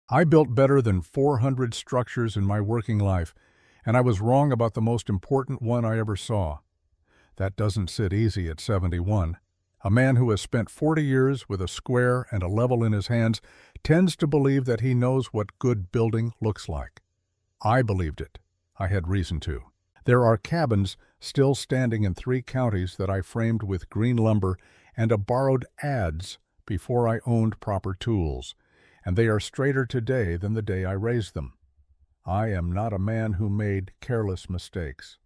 I built better than 400 structures in my working life, and I was wrong about the most important one I ever saw. That doesn't sit easy at 71. A man who has spent 40 years with a square and a level in his hands tends to believe that he knows what good building looks like. I believed it. I had reason to. There are cabins still standing in 3 counties that I framed with green lumber and a borrowed adze before I owned proper tools, and they are straighter today than the day I raised them. I am not a man who made careless mistakes.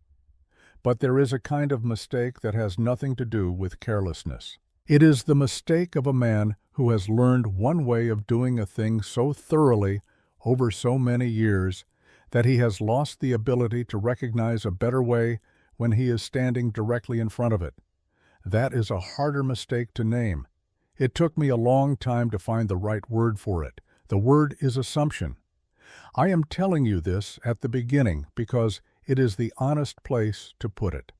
But there is a kind of mistake that has nothing to do with carelessness. It is the mistake of a man who has learned one way of doing a thing so thoroughly over so many years that he has lost the ability to recognize a better way when he is standing directly in front of it. That is a harder mistake to name. It took me a long time to find the right word for it. The word is assumption. I am telling you this at the beginning because it is the honest place to put it.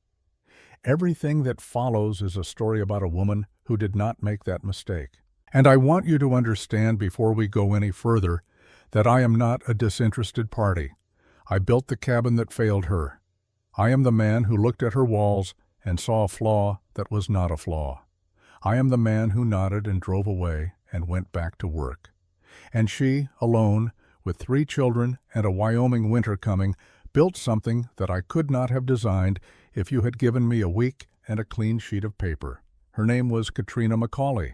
Everything that follows is a story about a woman who did not make that mistake. And I want you to understand before we go any further that I am not a disinterested party. I built the cabin that failed her. I am the man who looked at her walls and saw a flaw that was not a flaw. I am the man who nodded and drove away and went back to work. And she, alone, with 3 children and a Wyoming winter coming, built something that I could not have designed if you had given me a week and a clean sheet of paper. Her name was Katrina McCauley.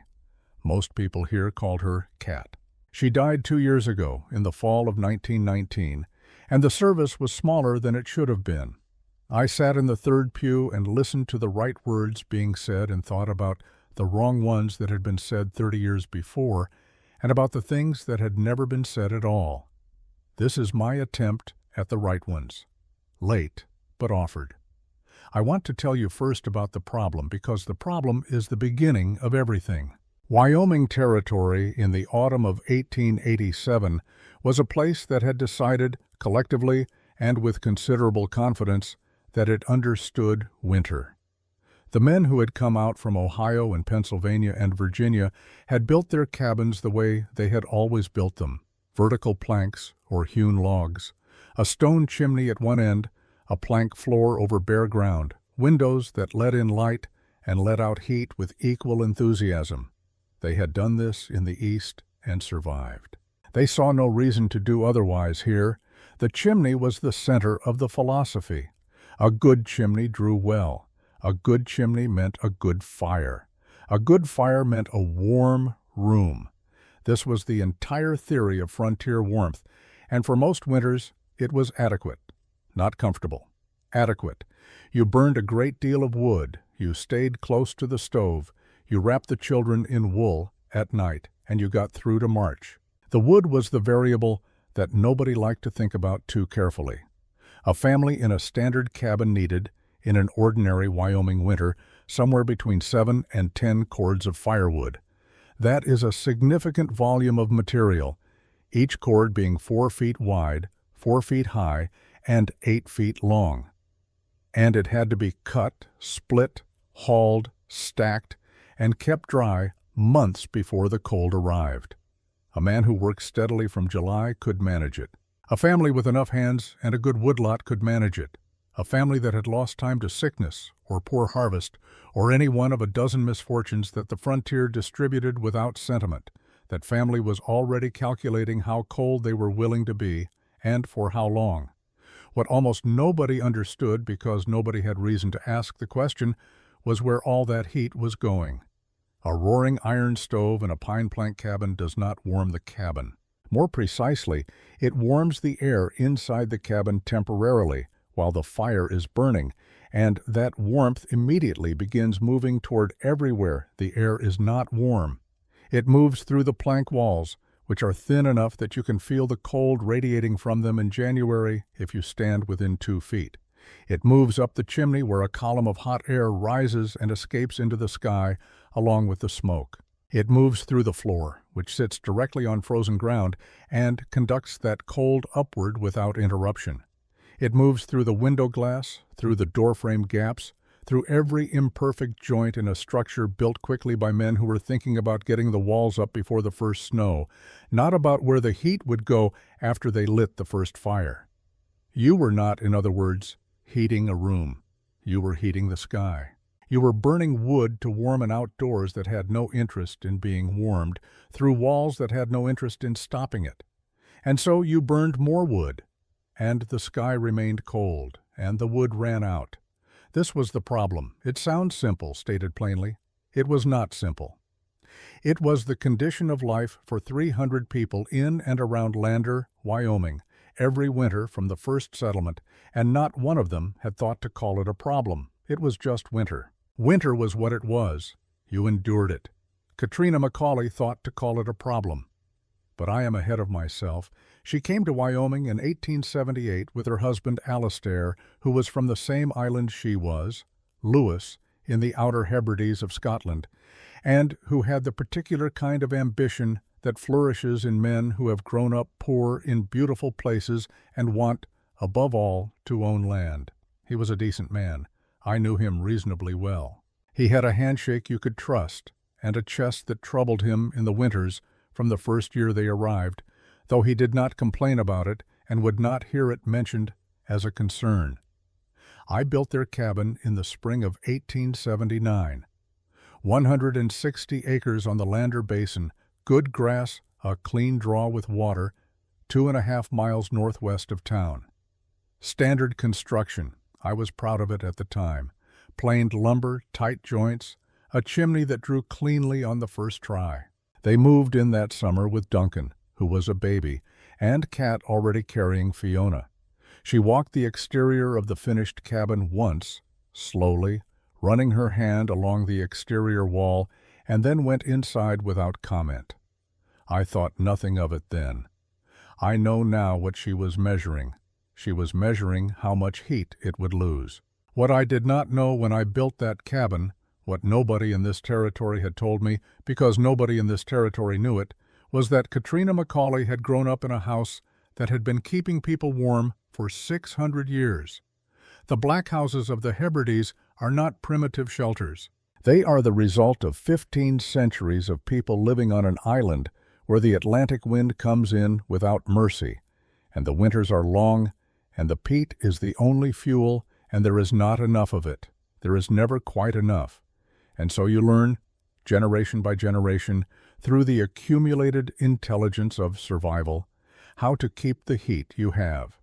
Most people here called her Kat. She died 2 years ago, in the fall of 1919, and the service was smaller than it should have been. I sat in the 3rd pew and listened to the right words being said and thought about the wrong ones that had been said 30 years before and about the things that had never been said at all. This is my attempt at the right ones. Late, but offered. I want to tell you first about the problem because the problem is the beginning of everything. Wyoming Territory in the autumn of 1887 was a place that had decided, collectively and with considerable confidence, that it understood winter. The men who had come out from Ohio and Pennsylvania and Virginia had built their cabins the way they had always built them, vertical planks or hewn logs, a stone chimney at one end, a plank floor over bare ground, windows that let in light and let out heat with equal enthusiasm. They had done this in the East and survived. They saw no reason to do otherwise here. The chimney was the center of the philosophy. A good chimney drew well. A good chimney meant a good fire. A good fire meant a warm room. This was the entire theory of frontier warmth, and for most winters it was adequate. Not comfortable. Adequate. You burned a great deal of wood. You stayed close to the stove. You wrapped the children in wool at night, and you got through to March. The wood was the variable that nobody liked to think about too carefully. A family in a standard cabin needed, in an ordinary Wyoming winter, somewhere between 7 and 10 cords of firewood. That is a significant volume of material, each cord being 4 feet wide, 4 feet high, and 8 feet long. And it had to be cut, split, hauled, stacked, and kept dry months before the cold arrived. A man who worked steadily from July could manage it. A family with enough hands and a good woodlot could manage it. A family that had lost time to sickness or poor harvest or any one of a dozen misfortunes that the frontier distributed without sentiment. That family was already calculating how cold they were willing to be and for how long. What almost nobody understood, because nobody had reason to ask the question, was where all that heat was going. A roaring iron stove in a pine plank cabin does not warm the cabin. More precisely, it warms the air inside the cabin temporarily while the fire is burning, and that warmth immediately begins moving toward everywhere the air is not warm. It moves through the plank walls, which are thin enough that you can feel the cold radiating from them in January if you stand within 2 feet. It moves up the chimney where a column of hot air rises and escapes into the sky along with the smoke. It moves through the floor, which sits directly on frozen ground, and conducts that cold upward without interruption. It moves through the window glass, through the doorframe gaps, through every imperfect joint in a structure built quickly by men who were thinking about getting the walls up before the first snow, not about where the heat would go after they lit the first fire. You were not, in other words, heating a room. You were heating the sky. You were burning wood to warm an outdoors that had no interest in being warmed, through walls that had no interest in stopping it. And so you burned more wood, and the sky remained cold, and the wood ran out. This was the problem. It sounds simple, stated plainly. It was not simple. It was the condition of life for 300 people in and around Lander, Wyoming, every winter from the first settlement, and not one of them had thought to call it a problem. It was just winter. Winter was what it was. You endured it. Katrina McCauley thought to call it a problem. But I am ahead of myself. She came to Wyoming in 1878 with her husband Alastair, who was from the same island she was, Lewis, in the Outer Hebrides of Scotland, and who had the particular kind of ambition that flourishes in men who have grown up poor in beautiful places and want, above all, to own land. He was a decent man. I knew him reasonably well. He had a handshake you could trust, and a chest that troubled him in the winters from the first year they arrived, though he did not complain about it and would not hear it mentioned as a concern. I built their cabin in the spring of 1879. 160 acres on the Lander Basin, good grass, a clean draw with water, 2.5 miles northwest of town. Standard construction. I was proud of it at the time. Planed lumber, tight joints, a chimney that drew cleanly on the first try. They moved in that summer with Duncan, who was a baby, and Kat already carrying Fiona. She walked the exterior of the finished cabin once, slowly, running her hand along the exterior wall, and then went inside without comment. I thought nothing of it then. I know now what she was measuring. She was measuring how much heat it would lose. What I did not know when I built that cabin, what nobody in this territory had told me, because nobody in this territory knew it, was that Katrina McCauley had grown up in a house that had been keeping people warm for 600 years. The black houses of the Hebrides are not primitive shelters. They are the result of 15 centuries of people living on an island where the Atlantic wind comes in without mercy, and the winters are long, and the peat is the only fuel, and there is not enough of it. There is never quite enough. And so you learn, generation by generation, through the accumulated intelligence of survival, how to keep the heat you have.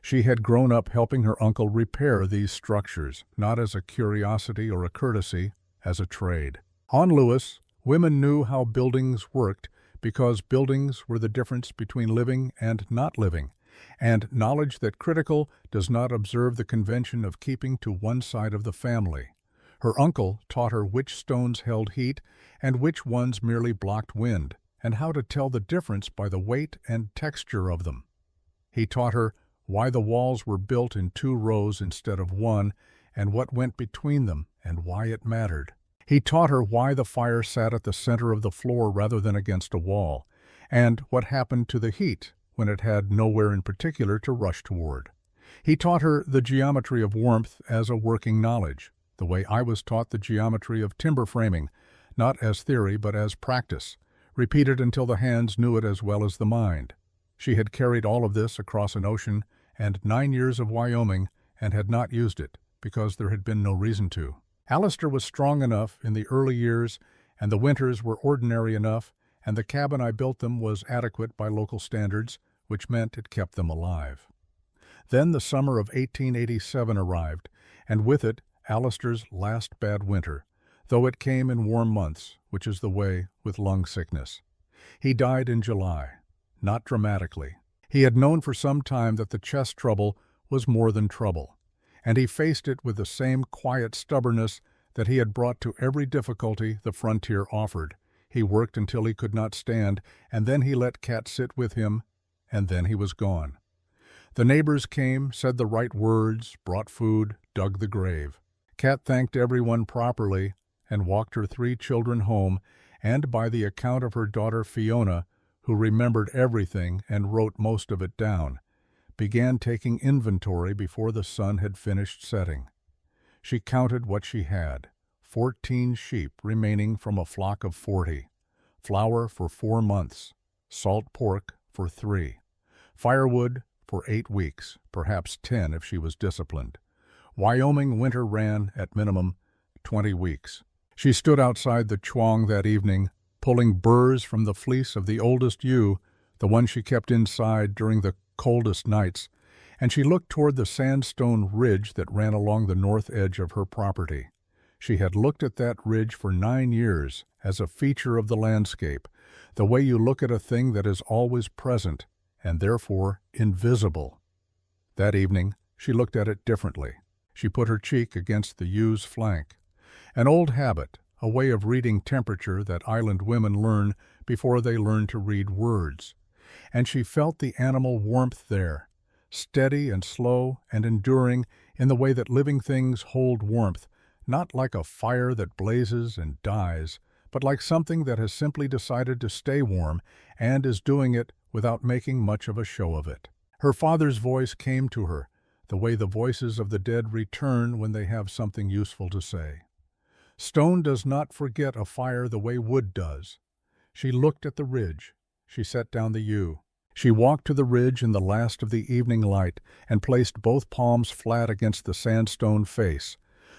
She had grown up helping her uncle repair these structures, not as a curiosity or a courtesy, as a trade. On Lewis, women knew how buildings worked because buildings were the difference between living and not living, and knowledge that critical does not observe the convention of keeping to one side of the family. Her uncle taught her which stones held heat and which ones merely blocked wind, and how to tell the difference by the weight and texture of them. He taught her why the walls were built in 2 rows instead of 1, and what went between them, and why it mattered. He taught her why the fire sat at the center of the floor rather than against a wall, and what happened to the heat when it had nowhere in particular to rush toward. He taught her the geometry of warmth as a working knowledge, the way I was taught the geometry of timber framing, not as theory but as practice, repeated until the hands knew it as well as the mind. She had carried all of this across an ocean and 9 years of Wyoming and had not used it because there had been no reason to. Alistair was strong enough in the early years, and the winters were ordinary enough, and the cabin I built them was adequate by local standards, which meant it kept them alive. Then the summer of 1887 arrived, and with it Alistair's last bad winter, though it came in warm months, which is the way with lung sickness. He died in July, not dramatically. He had known for some time that the chest trouble was more than trouble, and he faced it with the same quiet stubbornness that he had brought to every difficulty the frontier offered. He worked until he could not stand, and then he let Kat sit with him, and then he was gone. The neighbors came, said the right words, brought food, dug the grave. Kat thanked everyone properly and walked her 3 children home, and by the account of her daughter Fiona, who remembered everything and wrote most of it down, began taking inventory before the sun had finished setting. She counted what she had: 14 sheep remaining from a flock of 40, flour for 4 months, salt pork for 3, firewood for 8 weeks, perhaps 10 if she was disciplined. Wyoming winter ran, at minimum, 20 weeks. She stood outside the chuang that evening, pulling burrs from the fleece of the oldest ewe, the one she kept inside during the coldest nights, and she looked toward the sandstone ridge that ran along the north edge of her property. She had looked at that ridge for 9 years as a feature of the landscape, the way you look at a thing that is always present and therefore invisible. That evening, she looked at it differently. She put her cheek against the ewe's flank. An old habit, a way of reading temperature that island women learn before they learn to read words. And she felt the animal warmth there, steady and slow and enduring in the way that living things hold warmth, not like a fire that blazes and dies, but like something that has simply decided to stay warm and is doing it without making much of a show of it. Her father's voice came to her, the way the voices of the dead return when they have something useful to say. Stone does not forget a fire the way wood does. She looked at the ridge. She set down the ewe. She walked to the ridge in the last of the evening light and placed both palms flat against the sandstone face.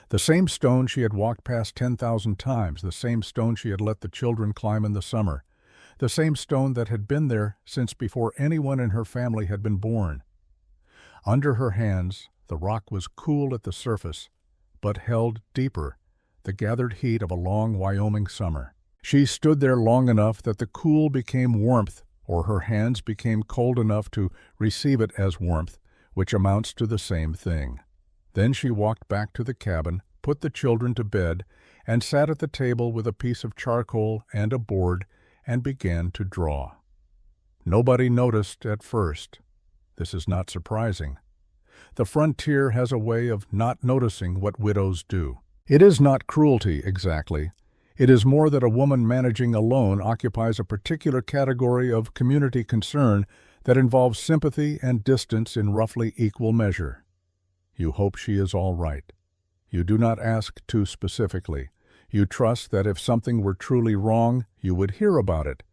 The same stone she had walked past 10,000 times, the same stone she had let the children climb in the summer, the same stone that had been there since before anyone in her family had been born. Under her hands, the rock was cool at the surface, but held deeper the gathered heat of a long Wyoming summer. She stood there long enough that the cool became warmth, or her hands became cold enough to receive it as warmth, which amounts to the same thing. Then she walked back to the cabin, put the children to bed, and sat at the table with a piece of charcoal and a board and began to draw. Nobody noticed at first. This is not surprising. The frontier has a way of not noticing what widows do. It is not cruelty, exactly. It is more that a woman managing alone occupies a particular category of community concern that involves sympathy and distance in roughly equal measure. You hope she is all right. You do not ask too specifically. You trust that if something were truly wrong, you would hear about it.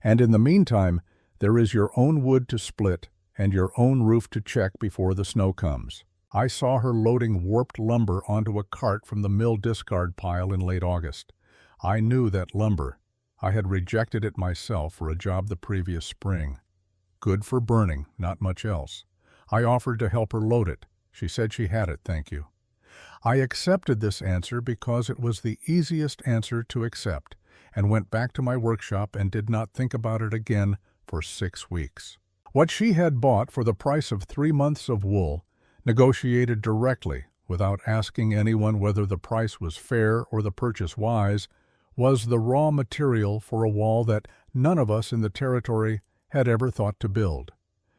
And in the meantime, there is your own wood to split and your own roof to check before the snow comes. I saw her loading warped lumber onto a cart from the mill discard pile in late August. I knew that lumber. I had rejected it myself for a job the previous spring. Good for burning, not much else. I offered to help her load it. She said she had it, thank you. I accepted this answer because it was the easiest answer to accept, and went back to my workshop and did not think about it again for 6 weeks. What she had bought for the price of 3 months of wool, negotiated directly, without asking anyone whether the price was fair or the purchase wise, was the raw material for a wall that none of us in the territory had ever thought to build.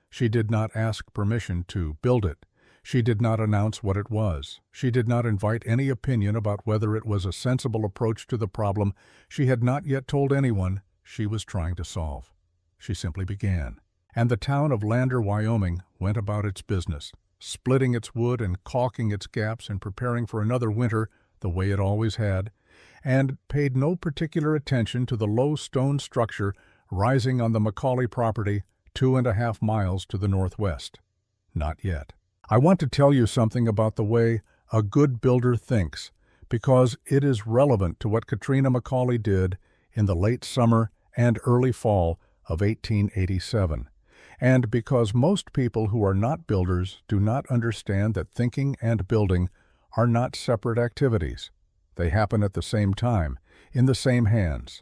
She did not ask permission to build it. She did not announce what it was. She did not invite any opinion about whether it was a sensible approach to the problem she had not yet told anyone she was trying to solve. She simply began. And the town of Lander, Wyoming, went about its business, splitting its wood and caulking its gaps and preparing for another winter the way it always had, and paid no particular attention to the low stone structure rising on the Macaulay property 2.5 miles to the northwest. Not yet. I want to tell you something about the way a good builder thinks, because it is relevant to what Katrina Macaulay did in the late summer and early fall of 1887, and because most people who are not builders do not understand that thinking and building are not separate activities. They happen at the same time, in the same hands.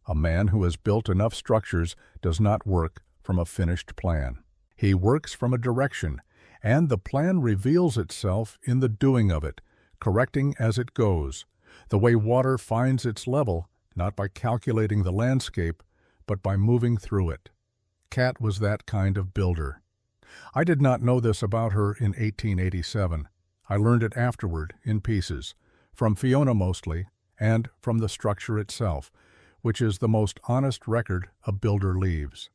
A man who has built enough structures does not work from a finished plan. He works from a direction, and the plan reveals itself in the doing of it, correcting as it goes, the way water finds its level, not by calculating the landscape, but by moving through it. Kat was that kind of builder. I did not know this about her in 1887. I learned it afterward, in pieces, from Fiona mostly, and from the structure itself, which is the most honest record a builder leaves.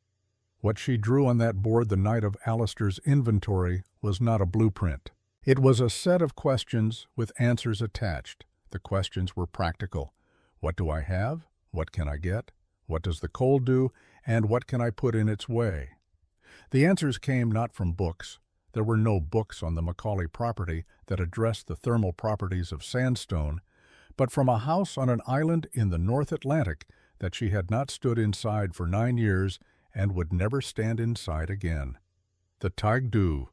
What she drew on that board the night of Alistair's inventory was not a blueprint. It was a set of questions with answers attached. The questions were practical. What do I have? What can I get? What does the cold do? And what can I put in its way? The answers came not from books. There were no books on the Macaulay property that addressed the thermal properties of sandstone, but from a house on an island in the North Atlantic that she had not stood inside for 9 years and would never stand inside again. The Taig Du,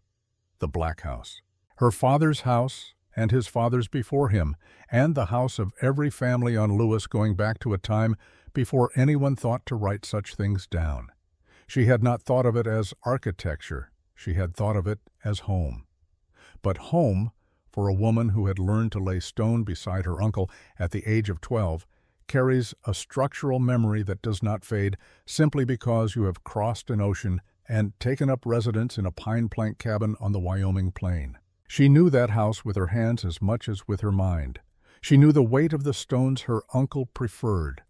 the Black House. Her father's house, and his father's before him, and the house of every family on Lewis going back to a time before anyone thought to write such things down. She had not thought of it as architecture. She had thought of it as home. But home, for a woman who had learned to lay stone beside her uncle at the age of 12, carries a structural memory that does not fade simply because you have crossed an ocean and taken up residence in a pine plank cabin on the Wyoming plain. She knew that house with her hands as much as with her mind. She knew the weight of the stones her uncle preferred,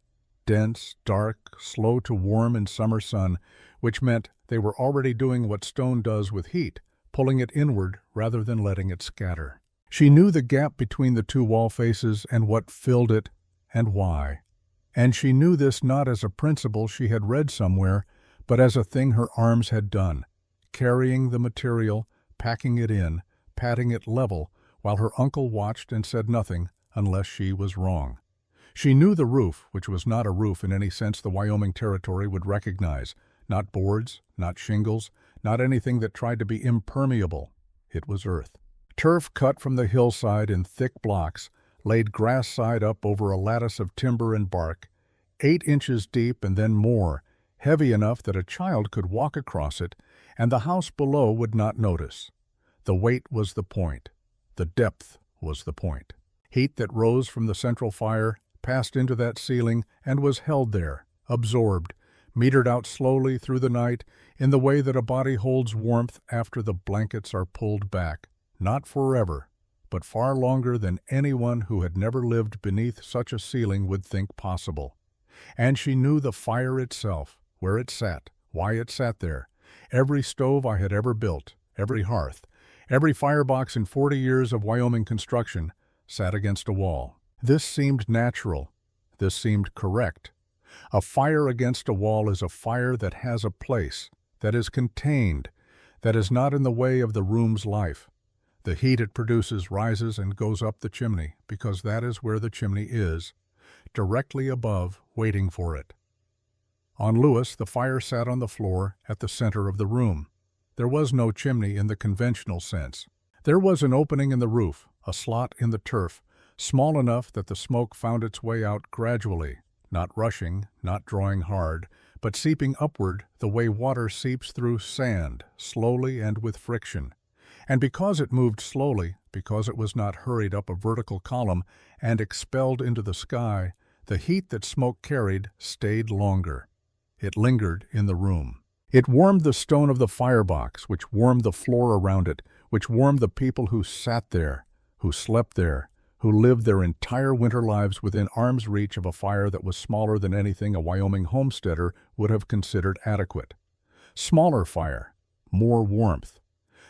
dense, dark, slow to warm in summer sun, which meant they were already doing what stone does with heat, pulling it inward rather than letting it scatter. She knew the gap between the two wall faces and what filled it and why. And she knew this not as a principle she had read somewhere, but as a thing her arms had done, carrying the material, packing it in, patting it level, while her uncle watched and said nothing unless she was wrong. She knew the roof, which was not a roof in any sense the Wyoming Territory would recognize, not boards, not shingles, not anything that tried to be impermeable. It was earth. Turf cut from the hillside in thick blocks, laid grass side up over a lattice of timber and bark, 8 inches deep and then more, heavy enough that a child could walk across it, and the house below would not notice. The weight was the point. The depth was the point. Heat that rose from the central fire passed into that ceiling and was held there, absorbed, metered out slowly through the night in the way that a body holds warmth after the blankets are pulled back, not forever, but far longer than anyone who had never lived beneath such a ceiling would think possible. And she knew the fire itself, where it sat, why it sat there, every stove I had ever built, every hearth, every firebox in 40 years of Wyoming construction sat against a wall. This seemed natural. This seemed correct. A fire against a wall is a fire that has a place, that is contained, that is not in the way of the room's life. The heat it produces rises and goes up the chimney, because that is where the chimney is, directly above, waiting for it. On Lewis, the fire sat on the floor at the center of the room. There was no chimney in the conventional sense. There was an opening in the roof, a slot in the turf, small enough that the smoke found its way out gradually, not rushing, not drawing hard, but seeping upward the way water seeps through sand, slowly and with friction. And because it moved slowly, because it was not hurried up a vertical column and expelled into the sky, the heat that smoke carried stayed longer. It lingered in the room. It warmed the stone of the firebox, which warmed the floor around it, which warmed the people who sat there, who slept there, who lived their entire winter lives within arm's reach of a fire that was smaller than anything a Wyoming homesteader would have considered adequate. Smaller fire, more warmth.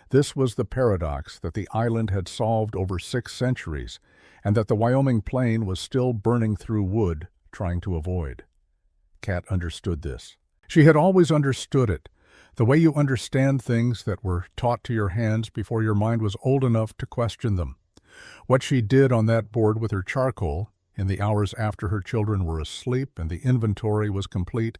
This was the paradox that the island had solved over 6 centuries, and that the Wyoming plain was still burning through wood, trying to avoid. Kat understood this. She had always understood it, the way you understand things that were taught to your hands before your mind was old enough to question them. What she did on that board with her charcoal, in the hours after her children were asleep and the inventory was complete,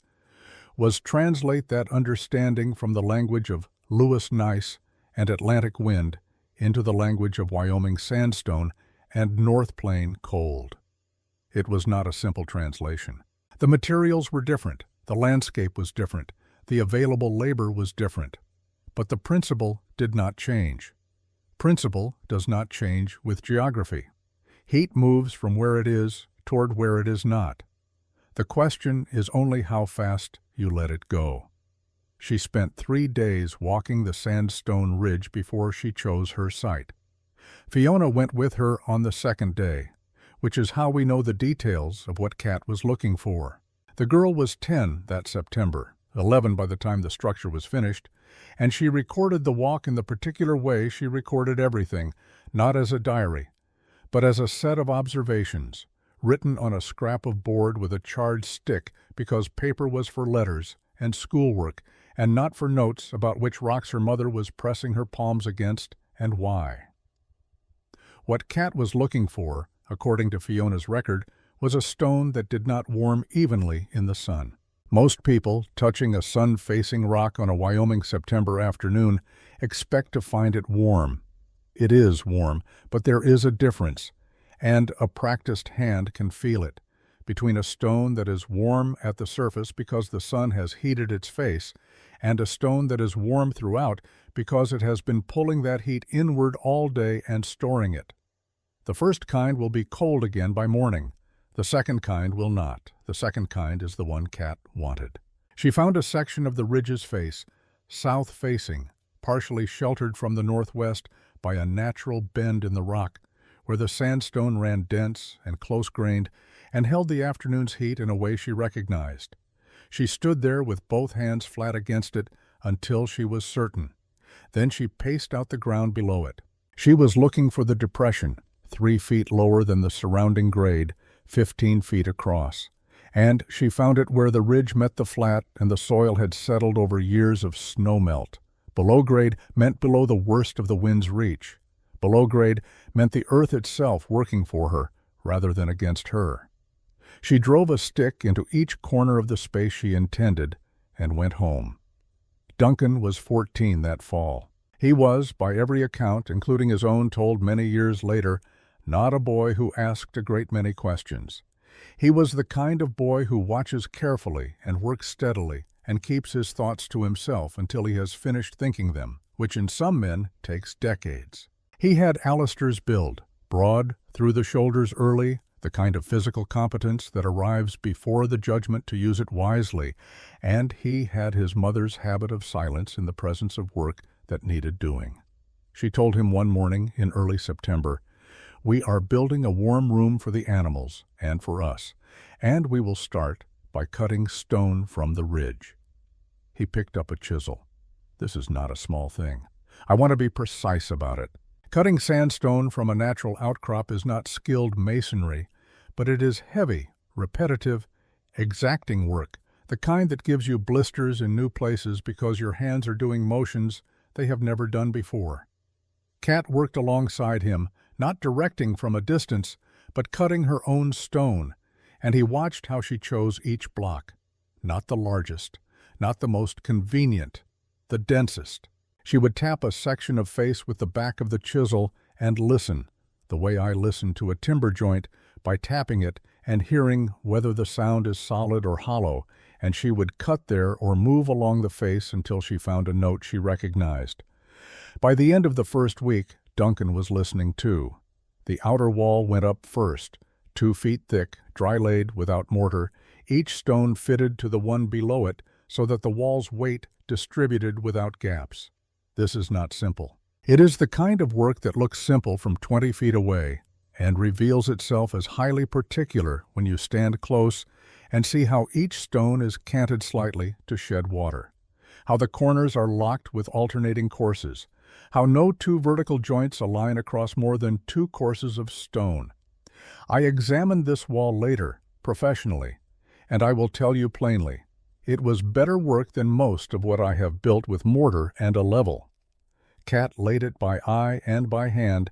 was translate that understanding from the language of Lewis Nice and Atlantic wind into the language of Wyoming sandstone and North Plain cold. It was not a simple translation. The materials were different, the landscape was different, the available labor was different, but the principle did not change. Principle does not change with geography. Heat moves from where it is toward where it is not. The question is only how fast you let it go. She spent 3 days walking the sandstone ridge before she chose her site. Fiona went with her on the 2nd day, which is how we know the details of what Kat was looking for. The girl was 10 that September, 11 by the time the structure was finished, and she recorded the walk in the particular way she recorded everything, not as a diary, but as a set of observations, written on a scrap of board with a charred stick because paper was for letters and schoolwork and not for notes about which rocks her mother was pressing her palms against and why. What Kat was looking for, according to Fiona's record, was a stone that did not warm evenly in the sun. Most people, touching a sun-facing rock on a Wyoming September afternoon, expect to find it warm. It is warm, but there is a difference, and a practiced hand can feel it, between a stone that is warm at the surface because the sun has heated its face, and a stone that is warm throughout because it has been pulling that heat inward all day and storing it. The first kind will be cold again by morning. The second kind will not. The second kind is the one Kat wanted. She found a section of the ridge's face, south-facing, partially sheltered from the northwest by a natural bend in the rock, where the sandstone ran dense and close-grained and held the afternoon's heat in a way she recognized. She stood there with both hands flat against it until she was certain. Then she paced out the ground below it. She was looking for the depression, 3 feet lower than the surrounding grade, 15 feet across, and she found it where the ridge met the flat and the soil had settled over years of snowmelt. Below grade meant below the worst of the wind's reach. Below grade meant the earth itself working for her rather than against her. She drove a stick into each corner of the space she intended and went home. Duncan was 14 that fall. He was, by every account, including his own told many years later, not a boy who asked a great many questions. He was the kind of boy who watches carefully and works steadily and keeps his thoughts to himself until he has finished thinking them, which in some men takes decades. He had Alistair's build, broad, through the shoulders early, the kind of physical competence that arrives before the judgment to use it wisely, and he had his mother's habit of silence in the presence of work that needed doing. She told him one morning in early September, "We are building a warm room for the animals and for us, and we will start by cutting stone from the ridge." He picked up a chisel. "This is not a small thing. I want to be precise about it. Cutting sandstone from a natural outcrop is not skilled masonry, but it is heavy, repetitive, exacting work, the kind that gives you blisters in new places because your hands are doing motions they have never done before." Kat worked alongside him, not directing from a distance, but cutting her own stone, and he watched how she chose each block. Not the largest, not the most convenient, the densest. She would tap a section of face with the back of the chisel and listen, the way I listen to a timber joint, by tapping it and hearing whether the sound is solid or hollow, and she would cut there or move along the face until she found a note she recognized. By the end of the first week, Duncan was listening too. The outer wall went up first, 2 feet thick, dry-laid without mortar, each stone fitted to the one below it so that the wall's weight distributed without gaps. This is not simple. It is the kind of work that looks simple from 20 feet away and reveals itself as highly particular when you stand close and see how each stone is canted slightly to shed water, how the corners are locked with alternating courses, how no 2 vertical joints align across more than 2 courses of stone. I examined this wall later, professionally, and I will tell you plainly, it was better work than most of what I have built with mortar and a level. Kat laid it by eye and by hand,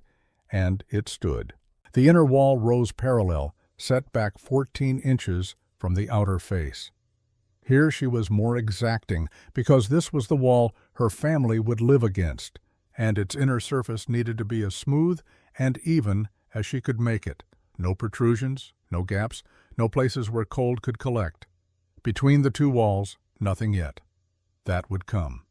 and it stood. The inner wall rose parallel, set back 14 inches from the outer face. Here she was more exacting, because this was the wall her family would live against, and its inner surface needed to be as smooth and even as she could make it. No protrusions, no gaps, no places where cold could collect. Between the 2 walls, nothing yet. That would come.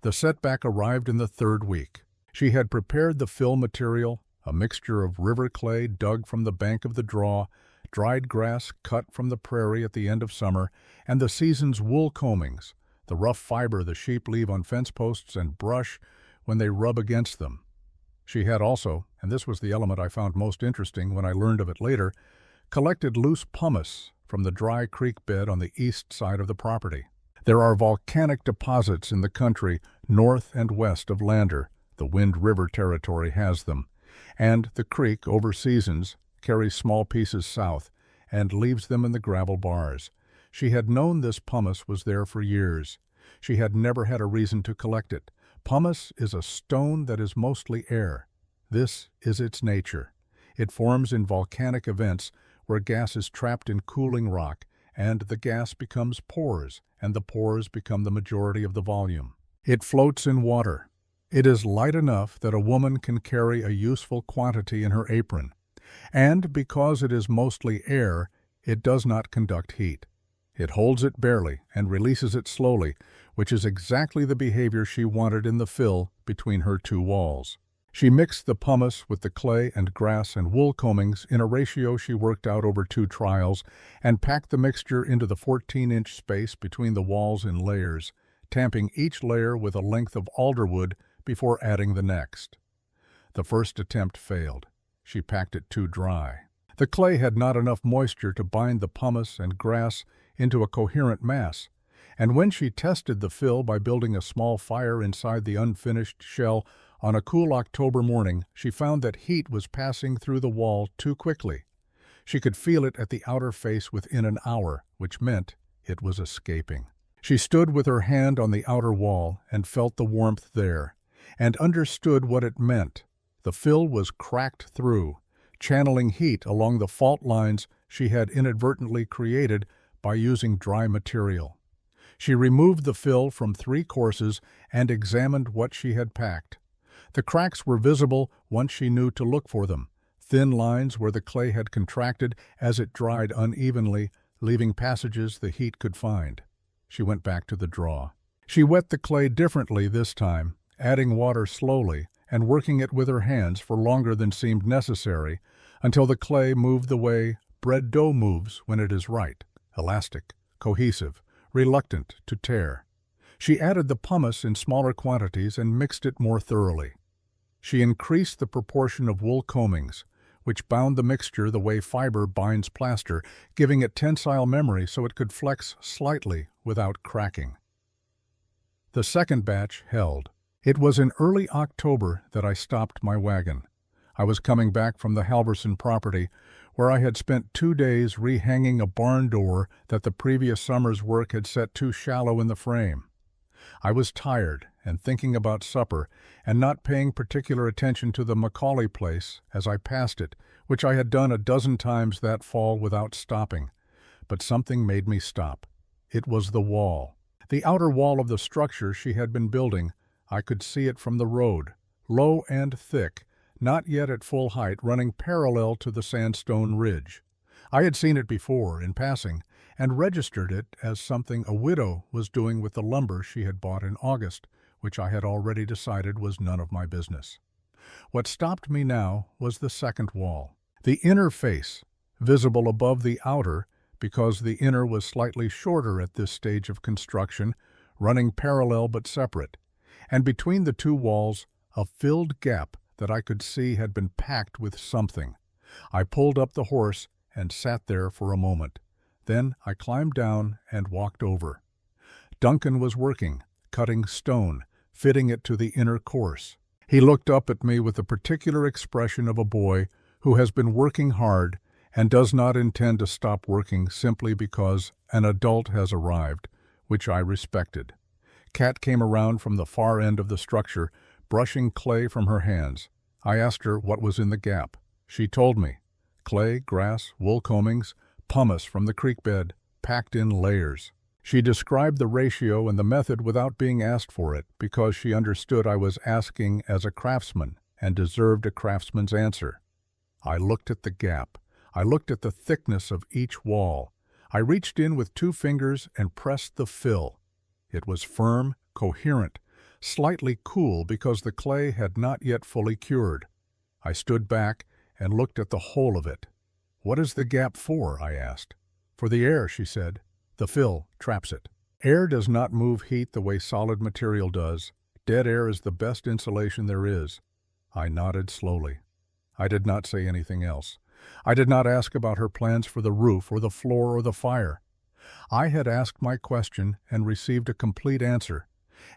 The setback arrived in the 3rd week. She had prepared the fill material, a mixture of river clay dug from the bank of the draw, dried grass cut from the prairie at the end of summer, and the season's wool combings, the rough fiber the sheep leave on fence posts and brush when they rub against them. She had also, and this was the element I found most interesting when I learned of it later, collected loose pumice from the dry creek bed on the east side of the property. There are volcanic deposits in the country north and west of Lander. The Wind River territory has them. And the creek, over seasons, carries small pieces south and leaves them in the gravel bars. She had known this pumice was there for years. She had never had a reason to collect it. Pumice is a stone that is mostly air. This is its nature. It forms in volcanic events where gas is trapped in cooling rock, and the gas becomes pores, and the pores become the majority of the volume. It floats in water. It is light enough that a woman can carry a useful quantity in her apron. And because it is mostly air, it does not conduct heat. It holds it barely and releases it slowly, which is exactly the behavior she wanted in the fill between her two walls. She mixed the pumice with the clay and grass and wool combings in a ratio she worked out over 2 trials and packed the mixture into the 14-inch space between the walls in layers, tamping each layer with a length of alderwood before adding the next. The first attempt failed. She packed it too dry. The clay had not enough moisture to bind the pumice and grass into a coherent mass, and when she tested the fill by building a small fire inside the unfinished shell on a cool October morning, she found that heat was passing through the wall too quickly. She could feel it at the outer face within an hour, which meant it was escaping. She stood with her hand on the outer wall and felt the warmth there, and understood what it meant. The fill was cracked through, channeling heat along the fault lines she had inadvertently created by using dry material. She removed the fill from 3 courses and examined what she had packed. The cracks were visible once she knew to look for them, thin lines where the clay had contracted as it dried unevenly, leaving passages the heat could find. She went back to the draw. She wet the clay differently this time, adding water slowly and working it with her hands for longer than seemed necessary, until the clay moved the way bread dough moves when it is right, elastic, cohesive, reluctant to tear. She added the pumice in smaller quantities and mixed it more thoroughly. She increased the proportion of wool combings, which bound the mixture the way fiber binds plaster, giving it tensile memory so it could flex slightly without cracking. The second batch held. It was in early October that I stopped my wagon. I was coming back from the Halverson property, where I had spent 2 days rehanging a barn door that the previous summer's work had set too shallow in the frame. I was tired and thinking about supper and not paying particular attention to the Macaulay place as I passed it, which I had done a dozen times that fall without stopping. But something made me stop. It was the wall. The outer wall of the structure she had been building. I could see it from the road, low and thick, not yet at full height, running parallel to the sandstone ridge. I had seen it before, in passing, and registered it as something a widow was doing with the lumber she had bought in August, which I had already decided was none of my business. What stopped me now was the second wall. The inner face, visible above the outer, because the inner was slightly shorter at this stage of construction, running parallel but separate, and between the 2 walls, a filled gap that I could see had been packed with something. I pulled up the horse and sat there for a moment. Then I climbed down and walked over. Duncan was working, cutting stone, fitting it to the inner course. He looked up at me with the particular expression of a boy who has been working hard and does not intend to stop working simply because an adult has arrived, which I respected. Kat came around from the far end of the structure, brushing clay from her hands. I asked her what was in the gap. She told me. Clay, grass, wool combings, pumice from the creek bed, packed in layers. She described the ratio and the method without being asked for it, because she understood I was asking as a craftsman and deserved a craftsman's answer. I looked at the gap. I looked at the thickness of each wall. I reached in with 2 fingers and pressed the fill. It was firm, coherent, slightly cool because the clay had not yet fully cured. I stood back and looked at the whole of it. "What is the gap for?" I asked. "For the air," she said. "The fill traps it. Air does not move heat the way solid material does. Dead air is the best insulation there is." I nodded slowly. I did not say anything else. I did not ask about her plans for the roof or the floor or the fire. I had asked my question and received a complete answer,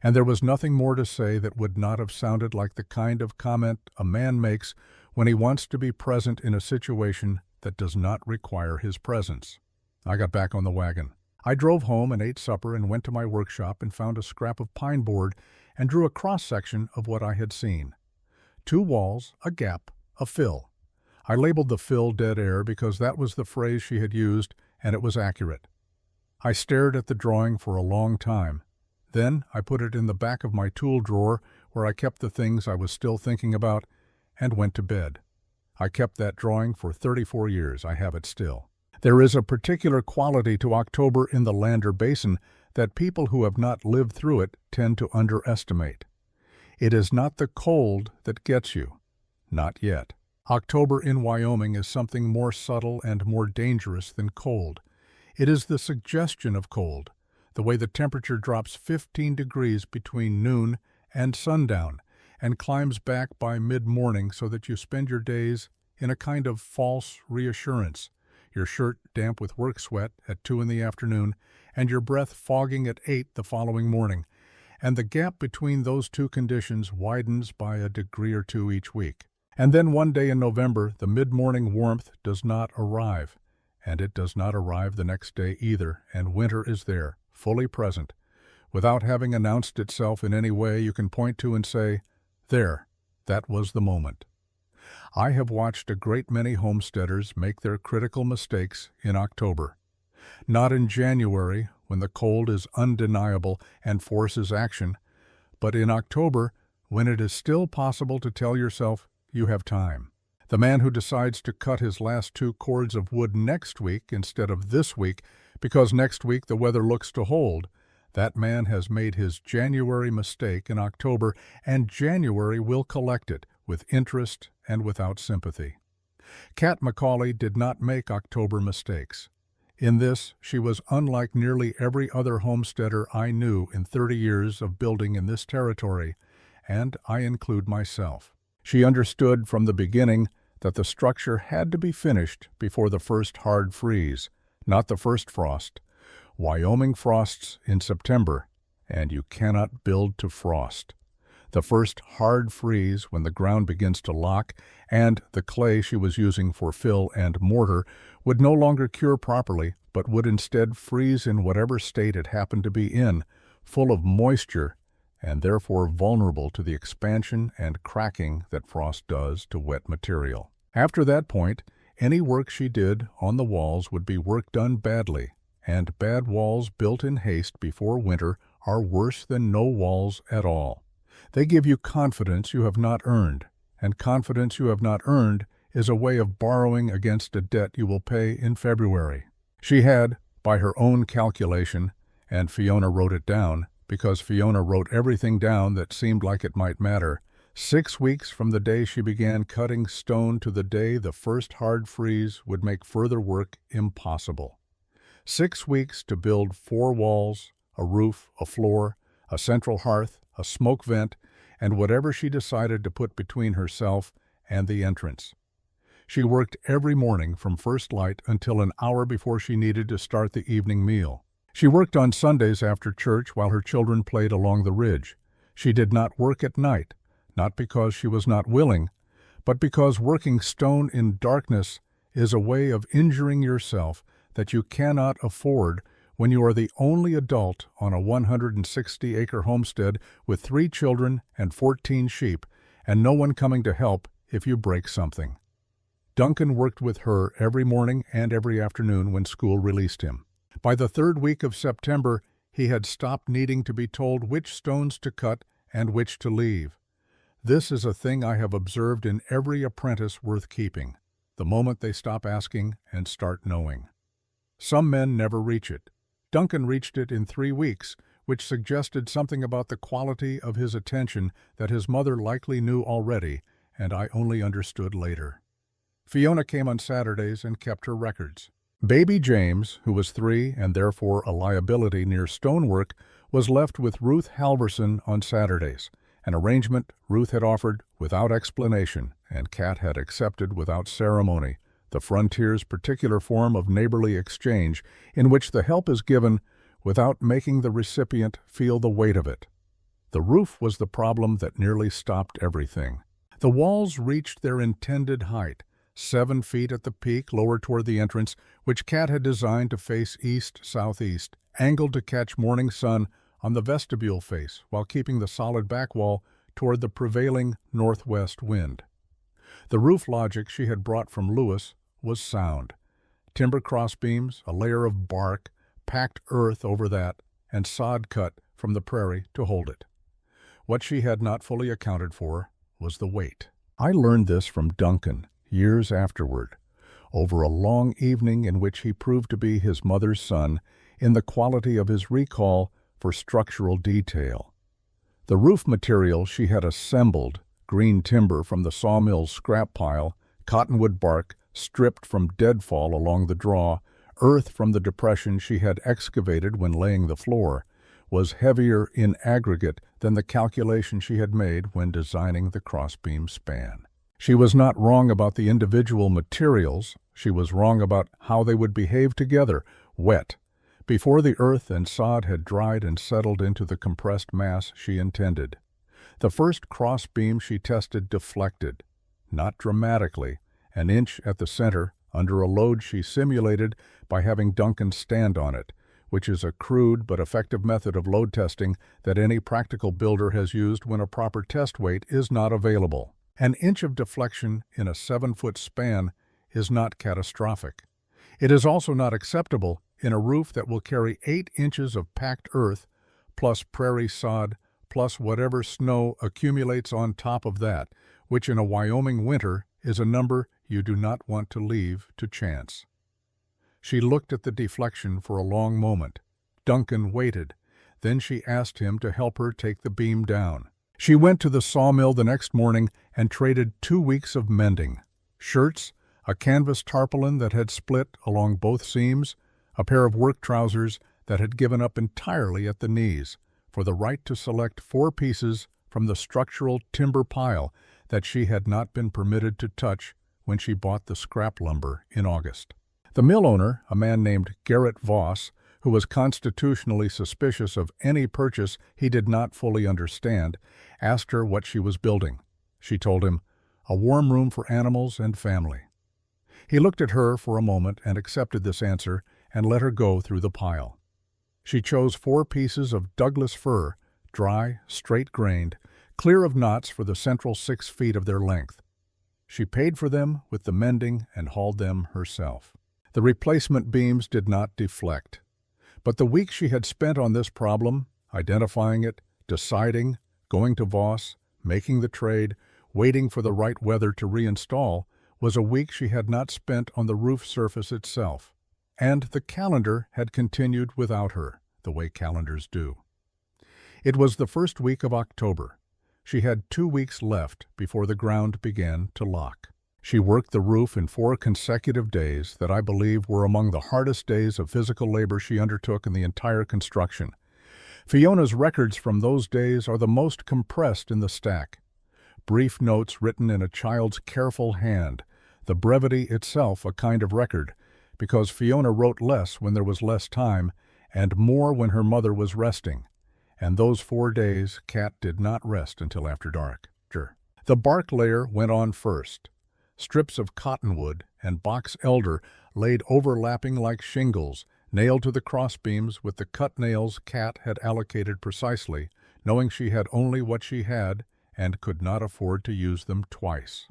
and there was nothing more to say that would not have sounded like the kind of comment a man makes when he wants to be present in a situation that does not require his presence. I got back on the wagon. I drove home and ate supper and went to my workshop and found a scrap of pine board and drew a cross-section of what I had seen. 2 walls, a gap, a fill. I labeled the fill dead air because that was the phrase she had used, and it was accurate. I stared at the drawing for a long time. Then I put it in the back of my tool drawer where I kept the things I was still thinking about and went to bed. I kept that drawing for 34 years. I have it still. There is a particular quality to October in the Lander Basin that people who have not lived through it tend to underestimate. It is not the cold that gets you. Not yet. October in Wyoming is something more subtle and more dangerous than cold. It is the suggestion of cold, the way the temperature drops 15 degrees between noon and sundown and climbs back by mid-morning so that you spend your days in a kind of false reassurance, your shirt damp with work sweat at 2 in the afternoon and your breath fogging at 8 the following morning, and the gap between those two conditions widens by a degree or 2 each week. And then one day in November, the mid-morning warmth does not arrive, and it does not arrive the next day either, and winter is there, fully present, without having announced itself in any way you can point to and say, "There, that was the moment." I have watched a great many homesteaders make their critical mistakes in October. Not in January, when the cold is undeniable and forces action, but in October, when it is still possible to tell yourself you have time. The man who decides to cut his last 2 cords of wood next week instead of this week because next week the weather looks to hold, that man has made his January mistake in October, and January will collect it with interest and without sympathy. Kat McCauley did not make October mistakes. In this, she was unlike nearly every other homesteader I knew in 30 years of building in this territory, and I include myself. She understood from the beginning that the structure had to be finished before the first hard freeze, not the first frost. Wyoming frosts in September, and you cannot build to frost. The first hard freeze when the ground begins to lock, and the clay she was using for fill and mortar would no longer cure properly, but would instead freeze in whatever state it happened to be in, full of moisture, and therefore vulnerable to the expansion and cracking that frost does to wet material. After that point, any work she did on the walls would be work done badly, and bad walls built in haste before winter are worse than no walls at all. They give you confidence you have not earned, and confidence you have not earned is a way of borrowing against a debt you will pay in February. She had, by her own calculation, and Fiona wrote it down, because Fiona wrote everything down that seemed like it might matter, 6 weeks from the day she began cutting stone to the day the first hard freeze would make further work impossible. 6 weeks to build 4 walls, a roof, a floor, a central hearth, a smoke vent, and whatever she decided to put between herself and the entrance. She worked every morning from first light until an hour before she needed to start the evening meal. She worked on Sundays after church while her children played along the ridge. She did not work at night, not because she was not willing, but because working stone in darkness is a way of injuring yourself that you cannot afford when you are the only adult on a 160-acre homestead with 3 children and 14 sheep, and no one coming to help if you break something. Duncan worked with her every morning and every afternoon when school released him. By the 3rd week of September, he had stopped needing to be told which stones to cut and which to leave. This is a thing I have observed in every apprentice worth keeping, the moment they stop asking and start knowing. Some men never reach it. Duncan reached it in 3 weeks, which suggested something about the quality of his attention that his mother likely knew already, and I only understood later. Fiona came on Saturdays and kept her records. Baby James, who was 3 and therefore a liability near stonework, was left with Ruth Halverson on Saturdays, an arrangement Ruth had offered without explanation and Kat had accepted without ceremony, the frontier's particular form of neighborly exchange in which the help is given without making the recipient feel the weight of it. The roof was the problem that nearly stopped everything. The walls reached their intended height, 7 feet at the peak lower toward the entrance, which Kat had designed to face east-southeast, angled to catch morning sun on the vestibule face while keeping the solid back wall toward the prevailing northwest wind. The roof logic she had brought from Lewis was sound. Timber crossbeams, a layer of bark, packed earth over that, and sod cut from the prairie to hold it. What she had not fully accounted for was the weight. I learned this from Duncan years afterward, over a long evening in which he proved to be his mother's son in the quality of his recall for structural detail. The roof material she had assembled, green timber from the sawmill's scrap pile, cottonwood bark stripped from deadfall along the draw, earth from the depression she had excavated when laying the floor, was heavier in aggregate than the calculation she had made when designing the crossbeam span. She was not wrong about the individual materials, she was wrong about how they would behave together, wet, before the earth and sod had dried and settled into the compressed mass she intended. The first crossbeam she tested deflected, not dramatically, an inch at the center, under a load she simulated by having Duncan stand on it, which is a crude but effective method of load testing that any practical builder has used when a proper test weight is not available. An inch of deflection in a 7-foot span is not catastrophic. It is also not acceptable in a roof that will carry 8 inches of packed earth, plus prairie sod, plus whatever snow accumulates on top of that, which in a Wyoming winter is a number you do not want to leave to chance. She looked at the deflection for a long moment. Duncan waited. Then she asked him to help her take the beam down. She went to the sawmill the next morning and traded 2 weeks of mending. Shirts, a canvas tarpaulin that had split along both seams, a pair of work trousers that had given up entirely at the knees, for the right to select 4 pieces from the structural timber pile that she had not been permitted to touch when she bought the scrap lumber in August. The mill owner, a man named Garrett Voss, who was constitutionally suspicious of any purchase he did not fully understand, asked her what she was building. She told him, "A warm room for animals and family." He looked at her for a moment and accepted this answer and let her go through the pile. She chose 4 pieces of Douglas fir, dry, straight-grained, clear of knots for the central 6 feet of their length. She paid for them with the mending and hauled them herself. The replacement beams did not deflect. But the week she had spent on this problem, identifying it, deciding, going to Voss, making the trade, waiting for the right weather to reinstall, was a week she had not spent on the roof surface itself. And the calendar had continued without her, the way calendars do. It was the first week of October. She had 2 weeks left before the ground began to lock. She worked the roof in 4 consecutive days that I believe were among the hardest days of physical labor she undertook in the entire construction. Fiona's records from those days are the most compressed in the stack. Brief notes written in a child's careful hand, the brevity itself a kind of record, because Fiona wrote less when there was less time and more when her mother was resting. And those 4 days Kat did not rest until after dark. The bark layer went on first. Strips of cottonwood and box elder laid overlapping like shingles, nailed to the crossbeams with the cut nails Kat had allocated precisely, knowing she had only what she had and could not afford to use them twice.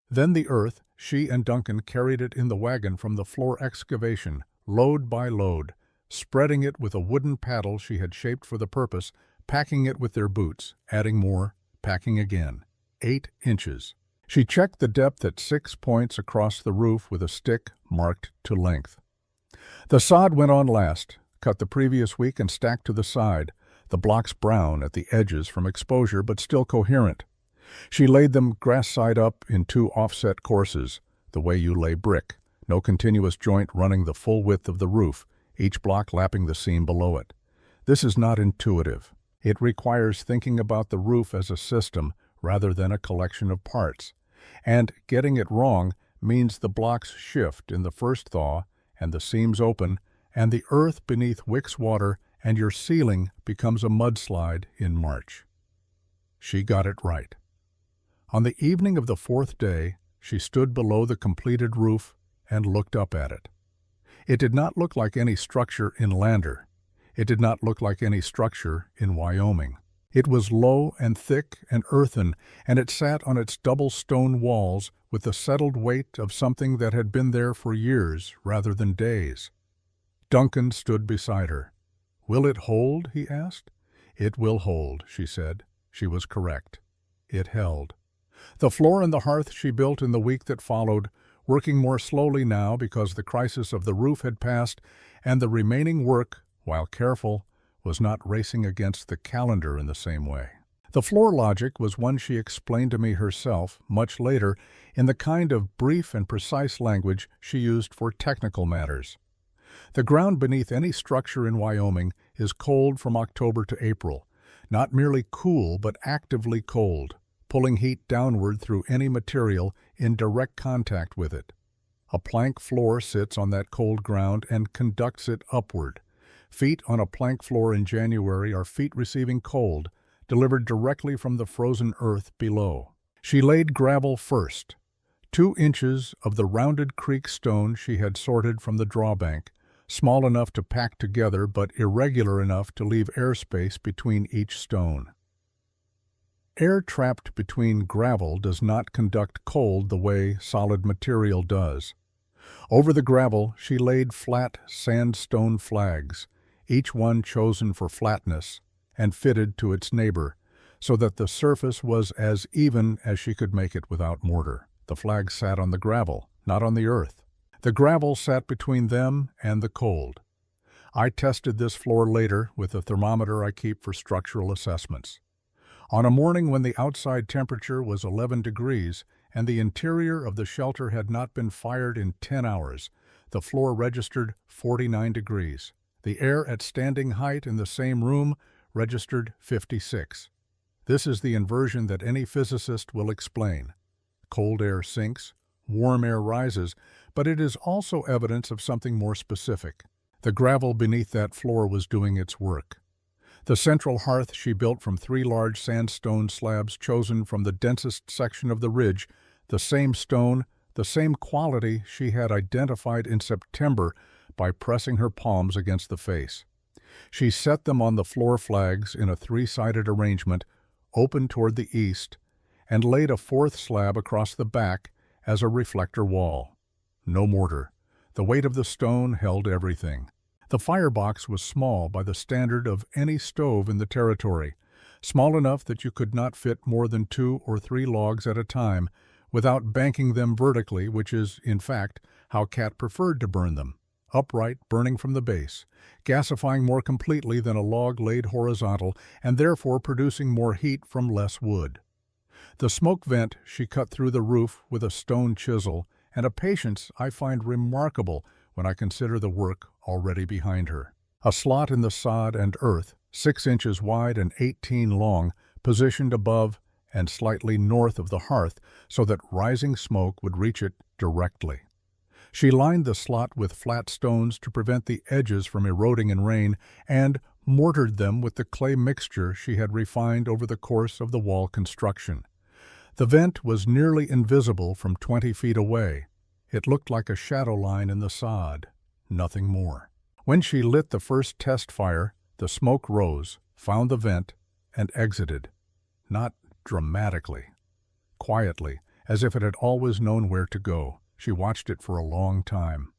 Then the earth, she and Duncan carried it in the wagon from the floor excavation, load by load, spreading it with a wooden paddle she had shaped for the purpose, packing it with their boots, adding more, packing again. 8 inches. She checked the depth at 6 points across the roof with a stick marked to length. The sod went on last, cut the previous week and stacked to the side, the blocks brown at the edges from exposure but still coherent. She laid them grass side up in 2 offset courses, the way you lay brick, no continuous joint running the full width of the roof, each block lapping the seam below it. This is not intuitive. It requires thinking about the roof as a system rather than a collection of parts, and getting it wrong means the blocks shift in the first thaw and the seams open, and the earth beneath wicks water and your ceiling becomes a mudslide in March. She got it right. On the evening of the fourth day, she stood below the completed roof and looked up at it. It did not look like any structure in Lander. It did not look like any structure in Wyoming. It was low and thick and earthen, and it sat on its double stone walls with the settled weight of something that had been there for years rather than days. Duncan stood beside her. "Will it hold?" he asked. "It will hold," she said. She was correct. It held. The floor and the hearth she built in the week that followed, working more slowly now because the crisis of the roof had passed, and the remaining work, while careful, was not racing against the calendar in the same way. The floor logic was one she explained to me herself much later in the kind of brief and precise language she used for technical matters. The ground beneath any structure in Wyoming is cold from October to April, not merely cool but actively cold, pulling heat downward through any material in direct contact with it. A plank floor sits on that cold ground and conducts it upward. Feet on a plank floor in January are feet receiving cold, delivered directly from the frozen earth below. She laid gravel first. 2 inches of the rounded creek stone she had sorted from the drawbank, small enough to pack together but irregular enough to leave airspace between each stone. Air trapped between gravel does not conduct cold the way solid material does. Over the gravel she laid flat sandstone flags, each one chosen for flatness and fitted to its neighbor, so that the surface was as even as she could make it without mortar. The flags sat on the gravel, not on the earth. The gravel sat between them and the cold. I tested this floor later with the thermometer I keep for structural assessments. On a morning when the outside temperature was 11 degrees and the interior of the shelter had not been fired in 10 hours, the floor registered 49 degrees. The air at standing height in the same room registered 56. This is the inversion that any physicist will explain. Cold air sinks, warm air rises, but it is also evidence of something more specific. The gravel beneath that floor was doing its work. The central hearth she built from 3 large sandstone slabs chosen from the densest section of the ridge, the same stone, the same quality she had identified in September by pressing her palms against the face. She set them on the floor flags in a 3-sided arrangement, open toward the east, and laid a 4th slab across the back as a reflector wall. No mortar. The weight of the stone held everything. The firebox was small by the standard of any stove in the territory, small enough that you could not fit more than 2 or 3 logs at a time without banking them vertically, which is, in fact, how Cat preferred to burn them, upright, burning from the base, gasifying more completely than a log laid horizontal and therefore producing more heat from less wood. The smoke vent she cut through the roof with a stone chisel, and a patience I find remarkable when I consider the work already behind her. A slot in the sod and earth, 6 inches wide and 18 long, positioned above and slightly north of the hearth so that rising smoke would reach it directly. She lined the slot with flat stones to prevent the edges from eroding in rain and mortared them with the clay mixture she had refined over the course of the wall construction. The vent was nearly invisible from 20 feet away. It looked like a shadow line in the sod, nothing more. When she lit the first test fire, the smoke rose, found the vent, and exited. Not dramatically. Quietly, as if it had always known where to go. She watched it for a long time.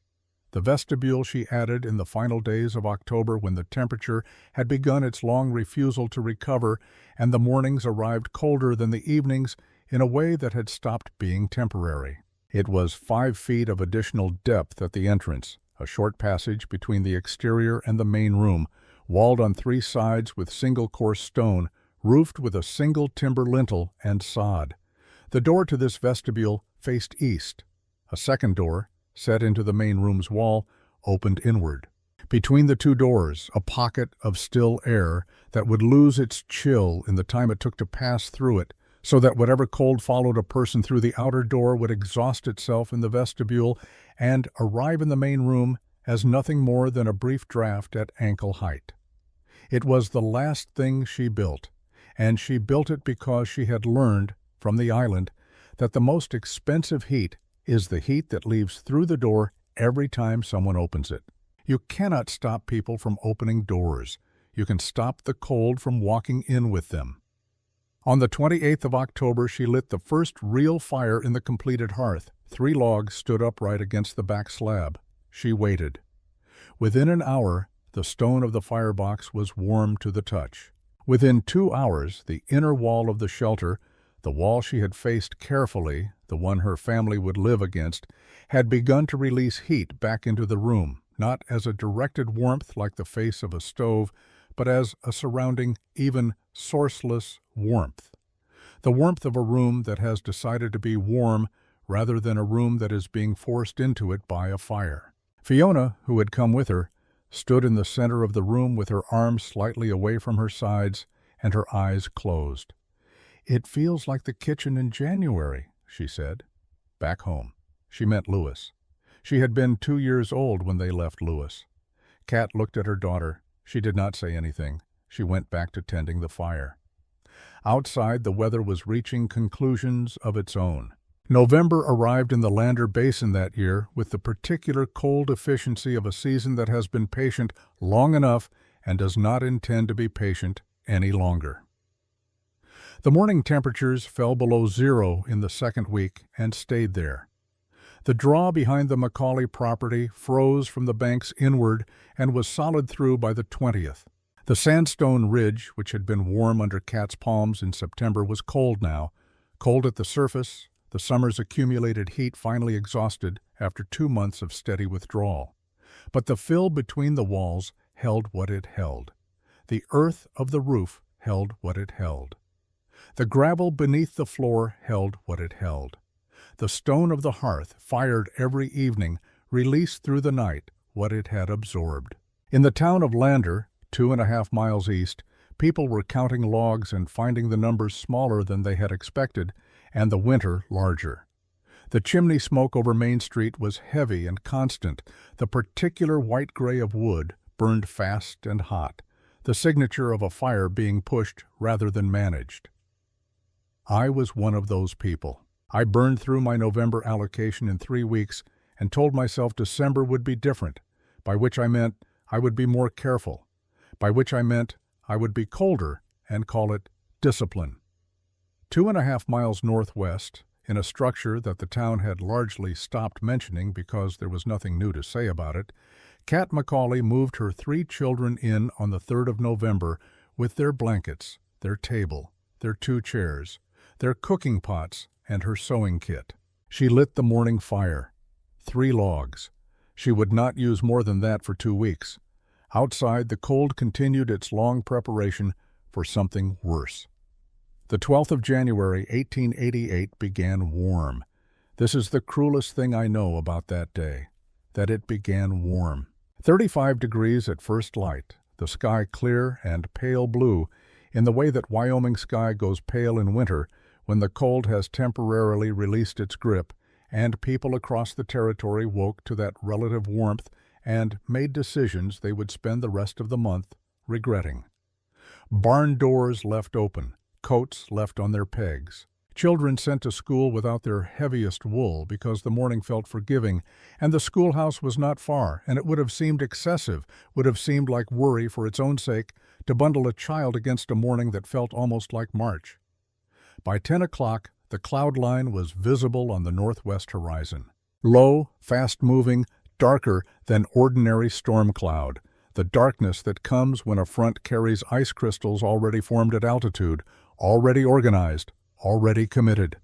The vestibule she added in the final days of October when the temperature had begun its long refusal to recover and the mornings arrived colder than the evenings in a way that had stopped being temporary. It was 5 feet of additional depth at the entrance, a short passage between the exterior and the main room, walled on 3 sides with single-course stone, roofed with a single timber lintel and sod. The door to this vestibule faced east. A second door, set into the main room's wall, opened inward. Between the 2 doors, a pocket of still air that would lose its chill in the time it took to pass through it, so that whatever cold followed a person through the outer door would exhaust itself in the vestibule and arrive in the main room as nothing more than a brief draft at ankle height. It was the last thing she built, and she built it because she had learned, from the island, that the most expensive heat is the heat that leaves through the door every time someone opens it. You cannot stop people from opening doors. You can stop the cold from walking in with them. On the 28th of October, she lit the first real fire in the completed hearth. 3 logs stood upright against the back slab. She waited. Within an hour, the stone of the firebox was warm to the touch. Within 2 hours, the inner wall of the shelter, the wall she had faced carefully, the one her family would live against, had begun to release heat back into the room, not as a directed warmth like the face of a stove, but as a surrounding, even sourceless warmth. The warmth of a room that has decided to be warm rather than a room that is being forced into it by a fire. Fiona, who had come with her, stood in the center of the room with her arms slightly away from her sides and her eyes closed. "It feels like the kitchen in January," she said. Back home. She meant Lewis. She had been 2 years old when they left Lewis. Kat looked at her daughter. She did not say anything. She went back to tending the fire. Outside, the weather was reaching conclusions of its own. November arrived in the Lander Basin that year with the particular cold efficiency of a season that has been patient long enough and does not intend to be patient any longer. The morning temperatures fell below 0 in the second week and stayed there. The draw behind the Macaulay property froze from the banks inward and was solid through by the 20th. The sandstone ridge, which had been warm under Kat's palms in September, was cold now, cold at the surface, the summer's accumulated heat finally exhausted after 2 months of steady withdrawal. But the fill between the walls held what it held. The earth of the roof held what it held. The gravel beneath the floor held what it held. The stone of the hearth, fired every evening, released through the night what it had absorbed. In the town of Lander, 2.5 miles east, people were counting logs and finding the numbers smaller than they had expected, and the winter larger. The chimney smoke over Main Street was heavy and constant. The particular white gray of wood burned fast and hot, the signature of a fire being pushed rather than managed. I was one of those people. I burned through my November allocation in 3 weeks and told myself December would be different, by which I meant I would be more careful, by which I meant I would be colder and call it discipline. 2.5 miles northwest, in a structure that the town had largely stopped mentioning because there was nothing new to say about it, Kat Macaulay moved her 3 children in on the 3rd of November with their blankets, their table, their 2 chairs, their cooking pots, and her sewing kit. She lit the morning fire. 3 logs. She would not use more than that for 2 weeks. Outside, the cold continued its long preparation for something worse. The 12th of January, 1888 began warm. This is the cruelest thing I know about that day, that it began warm. 35 degrees at first light, the sky clear and pale blue, in the way that Wyoming sky goes pale in winter when the cold has temporarily released its grip, and people across the territory woke to that relative warmth and made decisions they would spend the rest of the month regretting. Barn doors left open, coats left on their pegs. Children sent to school without their heaviest wool because the morning felt forgiving, and the schoolhouse was not far, and it would have seemed excessive, would have seemed like worry for its own sake, to bundle a child against a morning that felt almost like March. By 10 o'clock, the cloud line was visible on the northwest horizon. Low, fast-moving, darker than ordinary storm cloud, the darkness that comes when a front carries ice crystals already formed at altitude, already organized, already committed.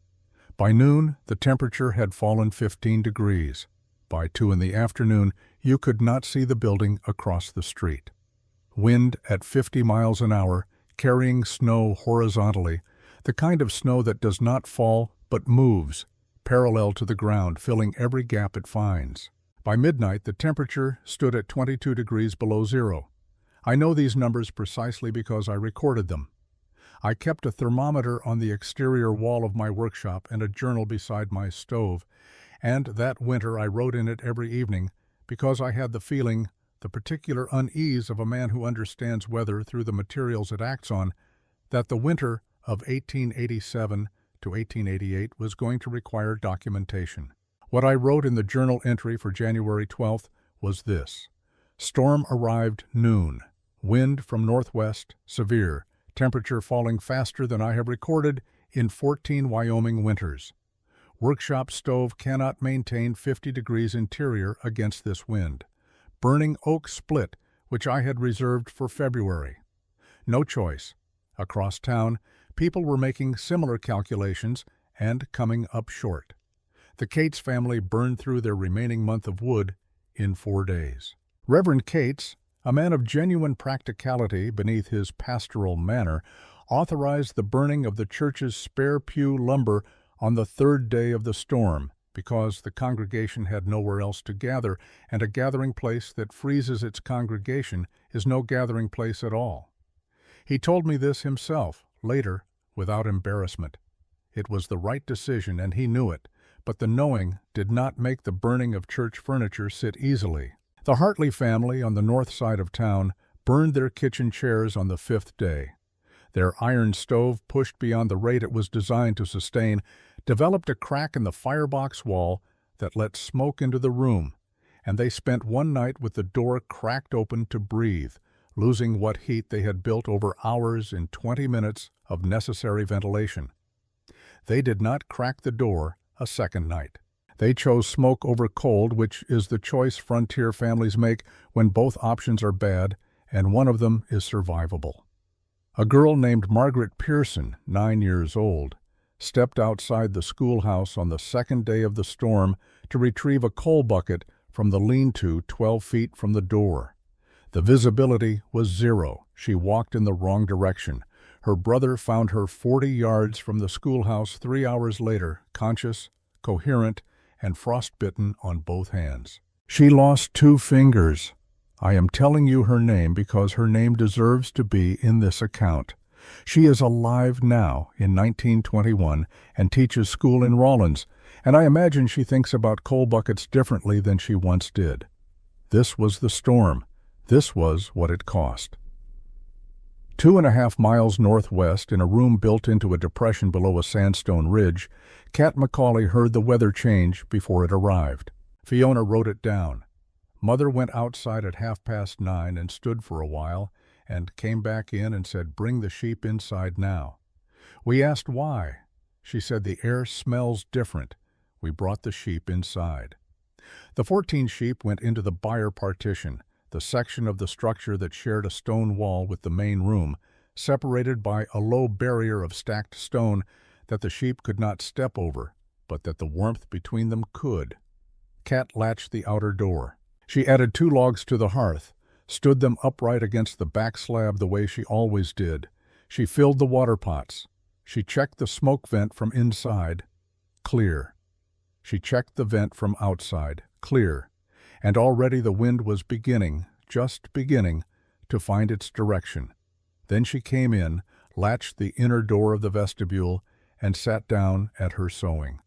By noon, the temperature had fallen 15 degrees. By 2 in the afternoon, you could not see the building across the street. Wind at 50 miles an hour, carrying snow horizontally, the kind of snow that does not fall but moves, parallel to the ground, filling every gap it finds. By midnight, the temperature stood at 22 degrees below 0. I know these numbers precisely because I recorded them. I kept a thermometer on the exterior wall of my workshop and a journal beside my stove, and that winter I wrote in it every evening because I had the feeling, the particular unease of a man who understands weather through the materials it acts on, that the winter of 1887 to 1888 was going to require documentation. What I wrote in the journal entry for January 12th was this: storm arrived noon, wind from northwest, severe, temperature falling faster than I have recorded in 14 Wyoming winters. Workshop stove cannot maintain 50 degrees interior against this wind. Burning oak split, which I had reserved for February. No choice. Across town, people were making similar calculations and coming up short. The Cates family burned through their remaining month of wood in 4 days. Reverend Cates, a man of genuine practicality beneath his pastoral manner, authorized the burning of the church's spare pew lumber on the 3rd day of the storm, because the congregation had nowhere else to gather, and a gathering place that freezes its congregation is no gathering place at all. He told me this himself, later, without embarrassment. It was the right decision, and he knew it, but the knowing did not make the burning of church furniture sit easily. The Hartley family on the north side of town burned their kitchen chairs on the 5th day. Their iron stove, pushed beyond the rate it was designed to sustain, developed a crack in the firebox wall that let smoke into the room, and they spent one night with the door cracked open to breathe, losing what heat they had built over hours in 20 minutes of necessary ventilation. They did not crack the door a second night. They chose smoke over cold, which is the choice frontier families make when both options are bad and one of them is survivable. A girl named Margaret Pearson, 9 years old, stepped outside the schoolhouse on the 2nd day of the storm to retrieve a coal bucket from the lean-to 12 feet from the door. The visibility was 0. She walked in the wrong direction. Her brother found her 40 yards from the schoolhouse 3 hours later, conscious, coherent, and frostbitten on both hands. She lost 2 fingers. I am telling you her name because her name deserves to be in this account. She is alive now in 1921 and teaches school in Rawlins, and I imagine she thinks about coal buckets differently than she once did. This was the storm. This was what it cost. 2.5 miles northwest, in a room built into a depression below a sandstone ridge, Kat McCauley heard the weather change before it arrived. Fiona wrote it down. Mother went outside at 9:30 and stood for a while, and came back in and said, "Bring the sheep inside now." We asked why. She said, "The air smells different." We brought the sheep inside. The 14 sheep went into the byre partition, the section of the structure that shared a stone wall with the main room, separated by a low barrier of stacked stone that the sheep could not step over, but that the warmth between them could. Kat latched the outer door. She added 2 logs to the hearth, stood them upright against the back slab the way she always did. She filled the water pots. She checked the smoke vent from inside. Clear. She checked the vent from outside. Clear. And already the wind was beginning, just beginning, to find its direction. Then she came in, latched the inner door of the vestibule, and sat down at her sewing.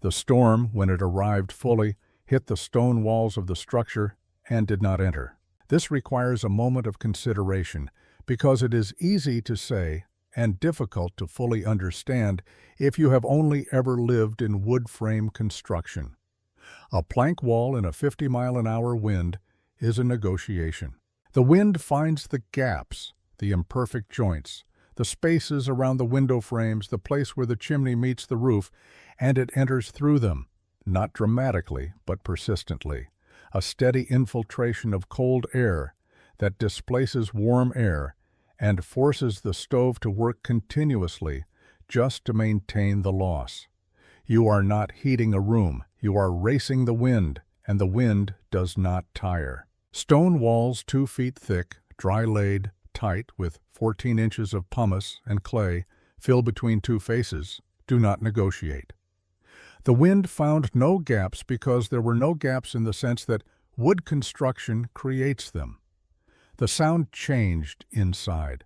The storm, when it arrived fully, hit the stone walls of the structure and did not enter. This requires a moment of consideration, because it is easy to say and difficult to fully understand if you have only ever lived in wood frame construction. A plank wall in a 50-mile-an-hour wind is a negotiation. The wind finds the gaps, the imperfect joints, the spaces around the window frames, the place where the chimney meets the roof, and it enters through them, not dramatically, but persistently. A steady infiltration of cold air that displaces warm air and forces the stove to work continuously just to maintain the loss. You are not heating a room, you are racing the wind, and the wind does not tire. Stone walls 2 feet thick, dry-laid, tight, with 14 inches of pumice and clay filled between 2 faces, do not negotiate. The wind found no gaps because there were no gaps in the sense that wood construction creates them. The sound changed inside.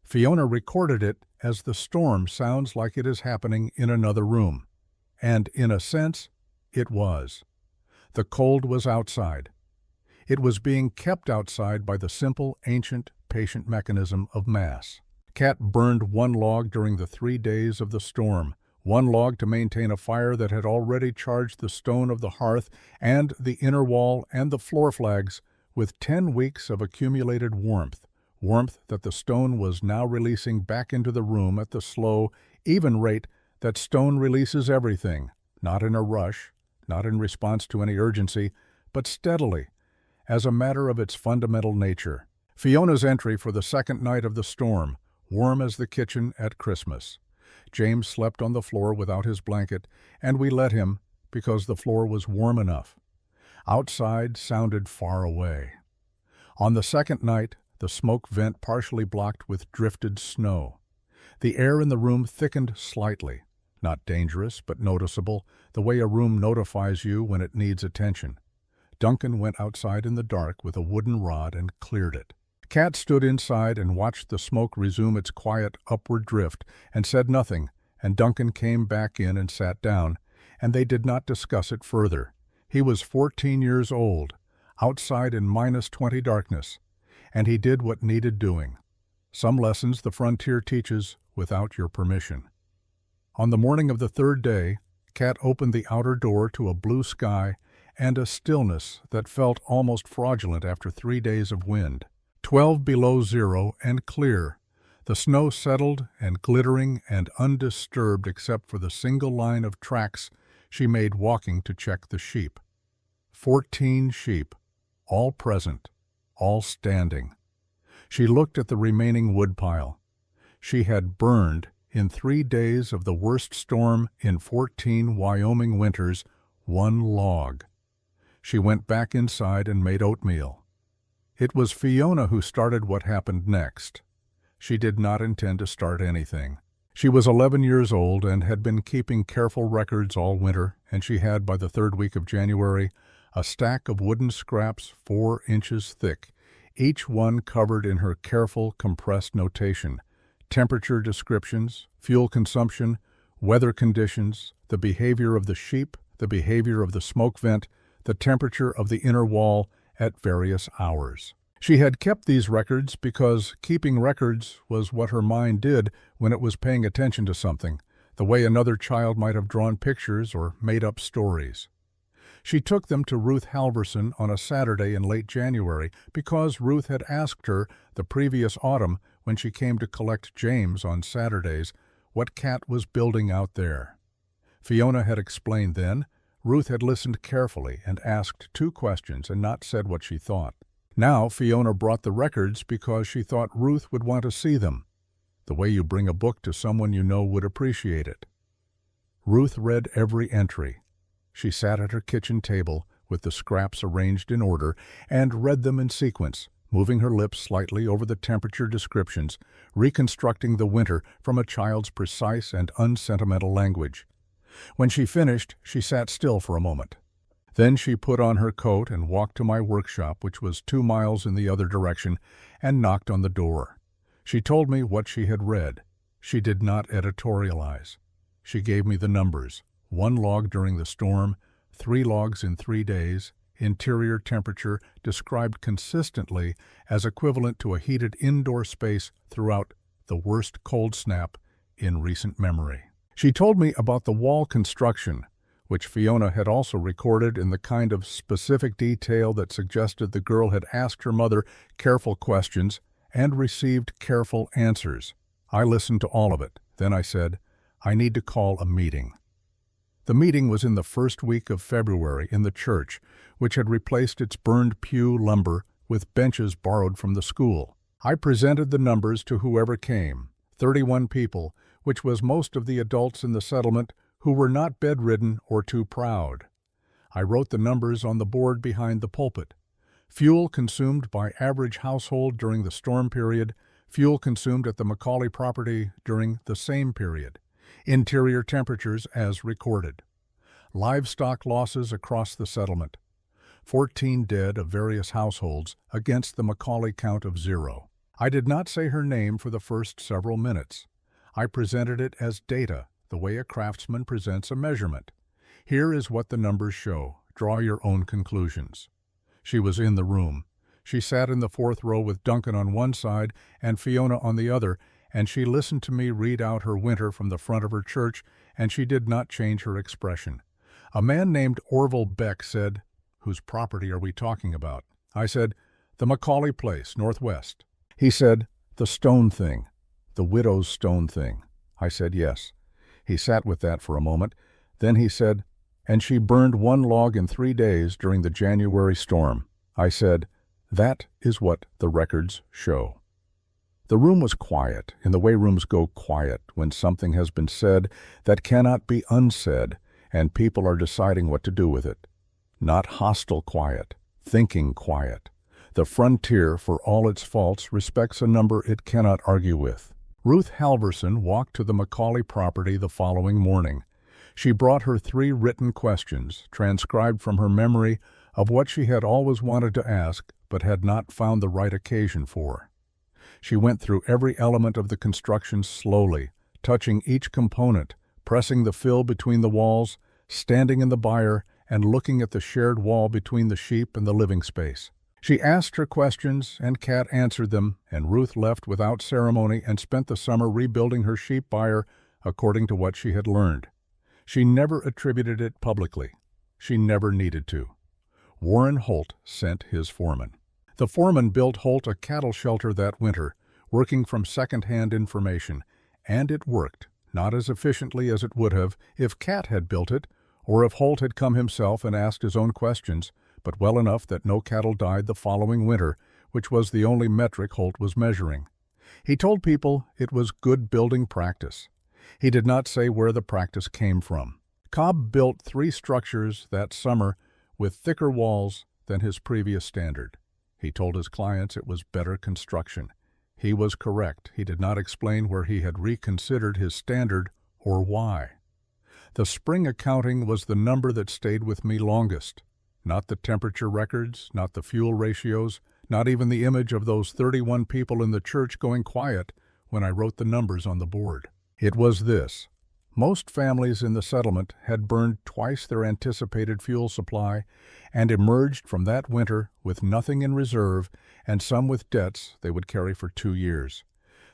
Fiona recorded it as the storm sounds like it is happening in another room. And in a sense, it was. The cold was outside. It was being kept outside by the simple, ancient, patient mechanism of mass. Kat burned one log during the 3 days of the storm, one log to maintain a fire that had already charged the stone of the hearth and the inner wall and the floor flags with 10 weeks of accumulated warmth that the stone was now releasing back into the room at the slow, even rate that stone releases everything, not in a rush, not in response to any urgency, but steadily, as a matter of its fundamental nature. Fiona's entry for the second night of the storm, warm as the kitchen at Christmas. James slept on the floor without his blanket, and we let him because the floor was warm enough. Outside sounded far away. On the second night, the smoke vent partially blocked with drifted snow. The air in the room thickened slightly, not dangerous but noticeable, the way a room notifies you when it needs attention. Duncan went outside in the dark with a wooden rod and cleared it. Kat stood inside and watched the smoke resume its quiet upward drift and said nothing, and Duncan came back in and sat down, and they did not discuss it further. He was 14 years old, outside in -20 darkness, and he did what needed doing. Some lessons the frontier teaches without your permission. On the morning of the third day, Kat opened the outer door to a blue sky and a stillness that felt almost fraudulent after 3 days of wind. 12 below zero and clear. The snow settled and glittering and undisturbed except for the single line of tracks she made walking to check the sheep. 14 sheep, all present, all standing. She looked at the remaining woodpile. She had burned, in 3 days of the worst storm in 14 Wyoming winters, 1 log. She went back inside and made oatmeal. It was Fiona who started what happened next. She did not intend to start anything. She was 11 years old and had been keeping careful records all winter, and she had, by the 3rd week of January, a stack of wooden scraps 4 inches thick, each one covered in her careful, compressed notation, temperature descriptions, fuel consumption, weather conditions, the behavior of the sheep, the behavior of the smoke vent, the temperature of the inner wall, at various hours. She had kept these records because keeping records was what her mind did when it was paying attention to something, the way another child might have drawn pictures or made up stories. She took them to Ruth Halverson on a Saturday in late January because Ruth had asked her the previous autumn when she came to collect James on Saturdays what Kat was building out there. Fiona had explained then. Ruth had listened carefully and asked 2 questions and not said what she thought. Now Fiona brought the records because she thought Ruth would want to see them, the way you bring a book to someone you know would appreciate it. Ruth read every entry. She sat at her kitchen table with the scraps arranged in order and read them in sequence, moving her lips slightly over the temperature descriptions, reconstructing the winter from a child's precise and unsentimental language. When she finished, she sat still for a moment. Then she put on her coat and walked to my workshop, which was 2 miles in the other direction, and knocked on the door. She told me what she had read. She did not editorialize. She gave me the numbers: 1 log during the storm, 3 logs in 3 days, interior temperature described consistently as equivalent to a heated indoor space throughout the worst cold snap in recent memory. She told me about the wall construction, which Fiona had also recorded in the kind of specific detail that suggested the girl had asked her mother careful questions and received careful answers. I listened to all of it. Then I said, I need to call a meeting. The meeting was in the first week of February in the church, which had replaced its burned pew lumber with benches borrowed from the school. I presented the numbers to whoever came, 31 people, which was most of the adults in the settlement who were not bedridden or too proud. I wrote the numbers on the board behind the pulpit. Fuel consumed by average household during the storm period, fuel consumed at the Macaulay property during the same period, interior temperatures as recorded. Livestock losses across the settlement. 14 dead of various households against the Macaulay count of 0. I did not say her name for the first several minutes. I presented it as data, the way a craftsman presents a measurement. Here is what the numbers show. Draw your own conclusions. She was in the room. She sat in the fourth row with Duncan on one side and Fiona on the other, and she listened to me read out her winter from the front of her church, and she did not change her expression. A man named Orville Beck said, "Whose property are we talking about?" I said, "The Macaulay place, northwest." He said, "The stone thing, the widow's stone thing." I said, "Yes." He sat with that for a moment. Then he said, "And she burned one log in 3 days during the January storm." I said, "That is what the records show." The room was quiet, in the way rooms go quiet when something has been said that cannot be unsaid, and people are deciding what to do with it. Not hostile quiet, thinking quiet. The frontier, for all its faults, respects a number it cannot argue with. Ruth Halverson walked to the Macaulay property the following morning. She brought her 3 written questions, transcribed from her memory of what she had always wanted to ask but had not found the right occasion for. She went through every element of the construction slowly, touching each component, pressing the fill between the walls, standing in the byre, and looking at the shared wall between the sheep and the living space. She asked her questions, and Kat answered them, and Ruth left without ceremony and spent the summer rebuilding her sheep byre according to what she had learned. She never attributed it publicly. She never needed to. Warren Holt sent his foreman. The foreman built Holt a cattle shelter that winter, working from second-hand information, and it worked, not as efficiently as it would have if Kat had built it, or if Holt had come himself and asked his own questions, but well enough that no cattle died the following winter, which was the only metric Holt was measuring. He told people it was good building practice. He did not say where the practice came from. Cobb built 3 structures that summer with thicker walls than his previous standard. He told his clients it was better construction. He was correct. He did not explain where he had reconsidered his standard or why. The spring accounting was the number that stayed with me longest. Not the temperature records, not the fuel ratios, not even the image of those 31 people in the church going quiet when I wrote the numbers on the board. It was this. Most families in the settlement had burned twice their anticipated fuel supply and emerged from that winter with nothing in reserve and some with debts they would carry for 2 years.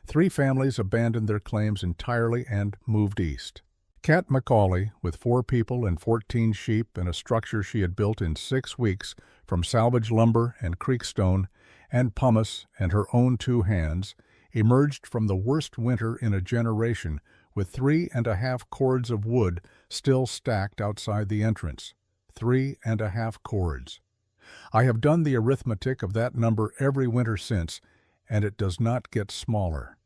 3 families abandoned their claims entirely and moved east. Kat Macaulay, with 4 people and 14 sheep and a structure she had built in 6 weeks from salvage lumber and creekstone and pumice and her own 2 hands, emerged from the worst winter in a generation with 3.5 cords of wood still stacked outside the entrance. 3.5 cords. I have done the arithmetic of that number every winter since, and it does not get smaller.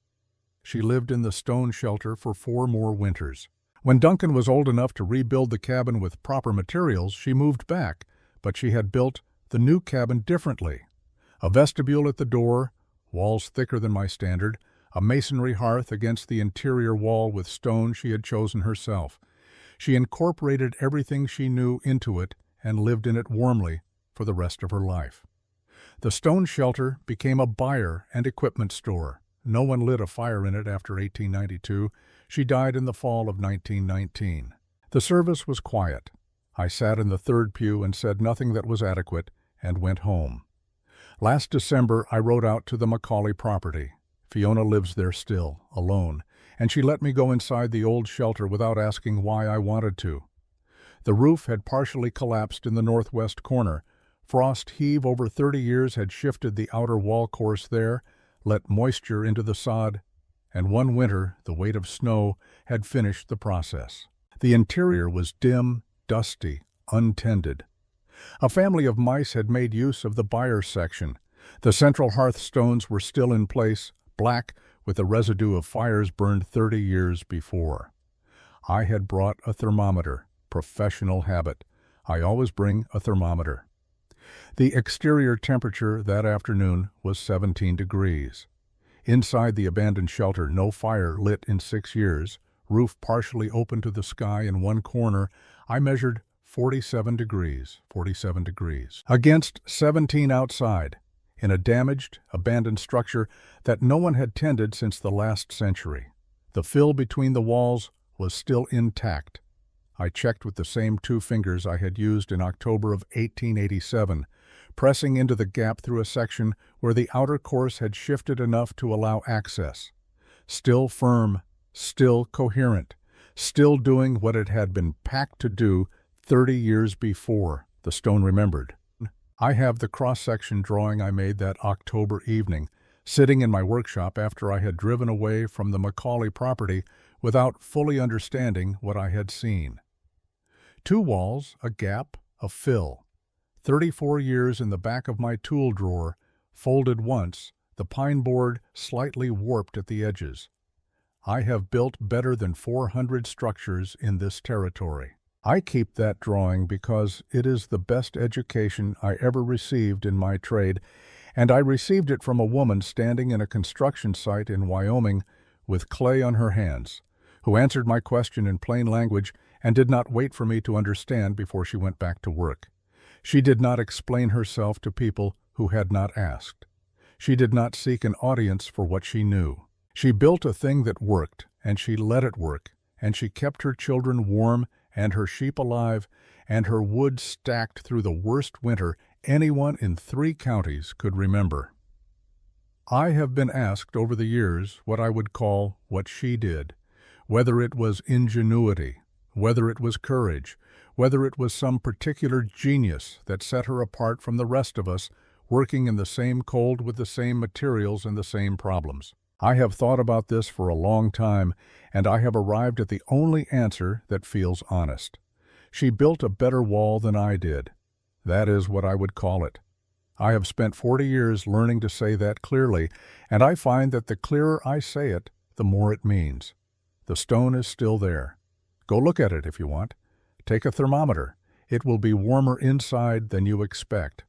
She lived in the stone shelter for 4 more winters. When Duncan was old enough to rebuild the cabin with proper materials, she moved back, but she had built the new cabin differently. A vestibule at the door, walls thicker than my standard, a masonry hearth against the interior wall with stone she had chosen herself. She incorporated everything she knew into it and lived in it warmly for the rest of her life. The stone shelter became a byre and equipment store. No one lit a fire in it after 1892. She died in the fall of 1919. The service was quiet. I sat in the 3rd pew and said nothing that was adequate and went home. Last December, I rode out to the Macaulay property. Fiona lives there still, alone, and she let me go inside the old shelter without asking why I wanted to. The roof had partially collapsed in the northwest corner. Frost heave over 30 years had shifted the outer wall course there, let moisture into the sod, and one winter the weight of snow had finished the process. The interior was dim, dusty, untended. A family of mice had made use of the byre section. The central hearthstones were still in place, black with the residue of fires burned 30 years before. I had brought a thermometer, professional habit. I always bring a thermometer. The exterior temperature that afternoon was 17 degrees. Inside the abandoned shelter, no fire lit in 6 years, roof partially open to the sky in one corner, I measured 47 degrees, against 17 outside. in a damaged, abandoned structure that no one had tended since the last century. The fill between the walls was still intact. I checked with the same 2 fingers I had used in October of 1887, pressing into the gap through a section where the outer course had shifted enough to allow access. Still firm, still coherent, still doing what it had been packed to do 30 years before, the stone remembered. I have the cross-section drawing I made that October evening, sitting in my workshop after I had driven away from the Macaulay property without fully understanding what I had seen. 2 walls, a gap, a fill. 34 years in the back of my tool drawer, folded once, the pine board slightly warped at the edges. I have built better than 400 structures in this territory. I keep that drawing because it is the best education I ever received in my trade, and I received it from a woman standing in a construction site in Wyoming with clay on her hands, who answered my question in plain language and did not wait for me to understand before she went back to work. She did not explain herself to people who had not asked. She did not seek an audience for what she knew. She built a thing that worked, and she let it work, and she kept her children warm and her sheep alive, and her wood stacked through the worst winter anyone in 3 counties could remember. I have been asked over the years what I would call what she did, whether it was ingenuity, whether it was courage, whether it was some particular genius that set her apart from the rest of us, working in the same cold with the same materials and the same problems. I have thought about this for a long time, and I have arrived at the only answer that feels honest. She built a better wall than I did. That is what I would call it. I have spent 40 years learning to say that clearly, and I find that the clearer I say it, the more it means. The stone is still there. Go look at it if you want. Take a thermometer. It will be warmer inside than you expect.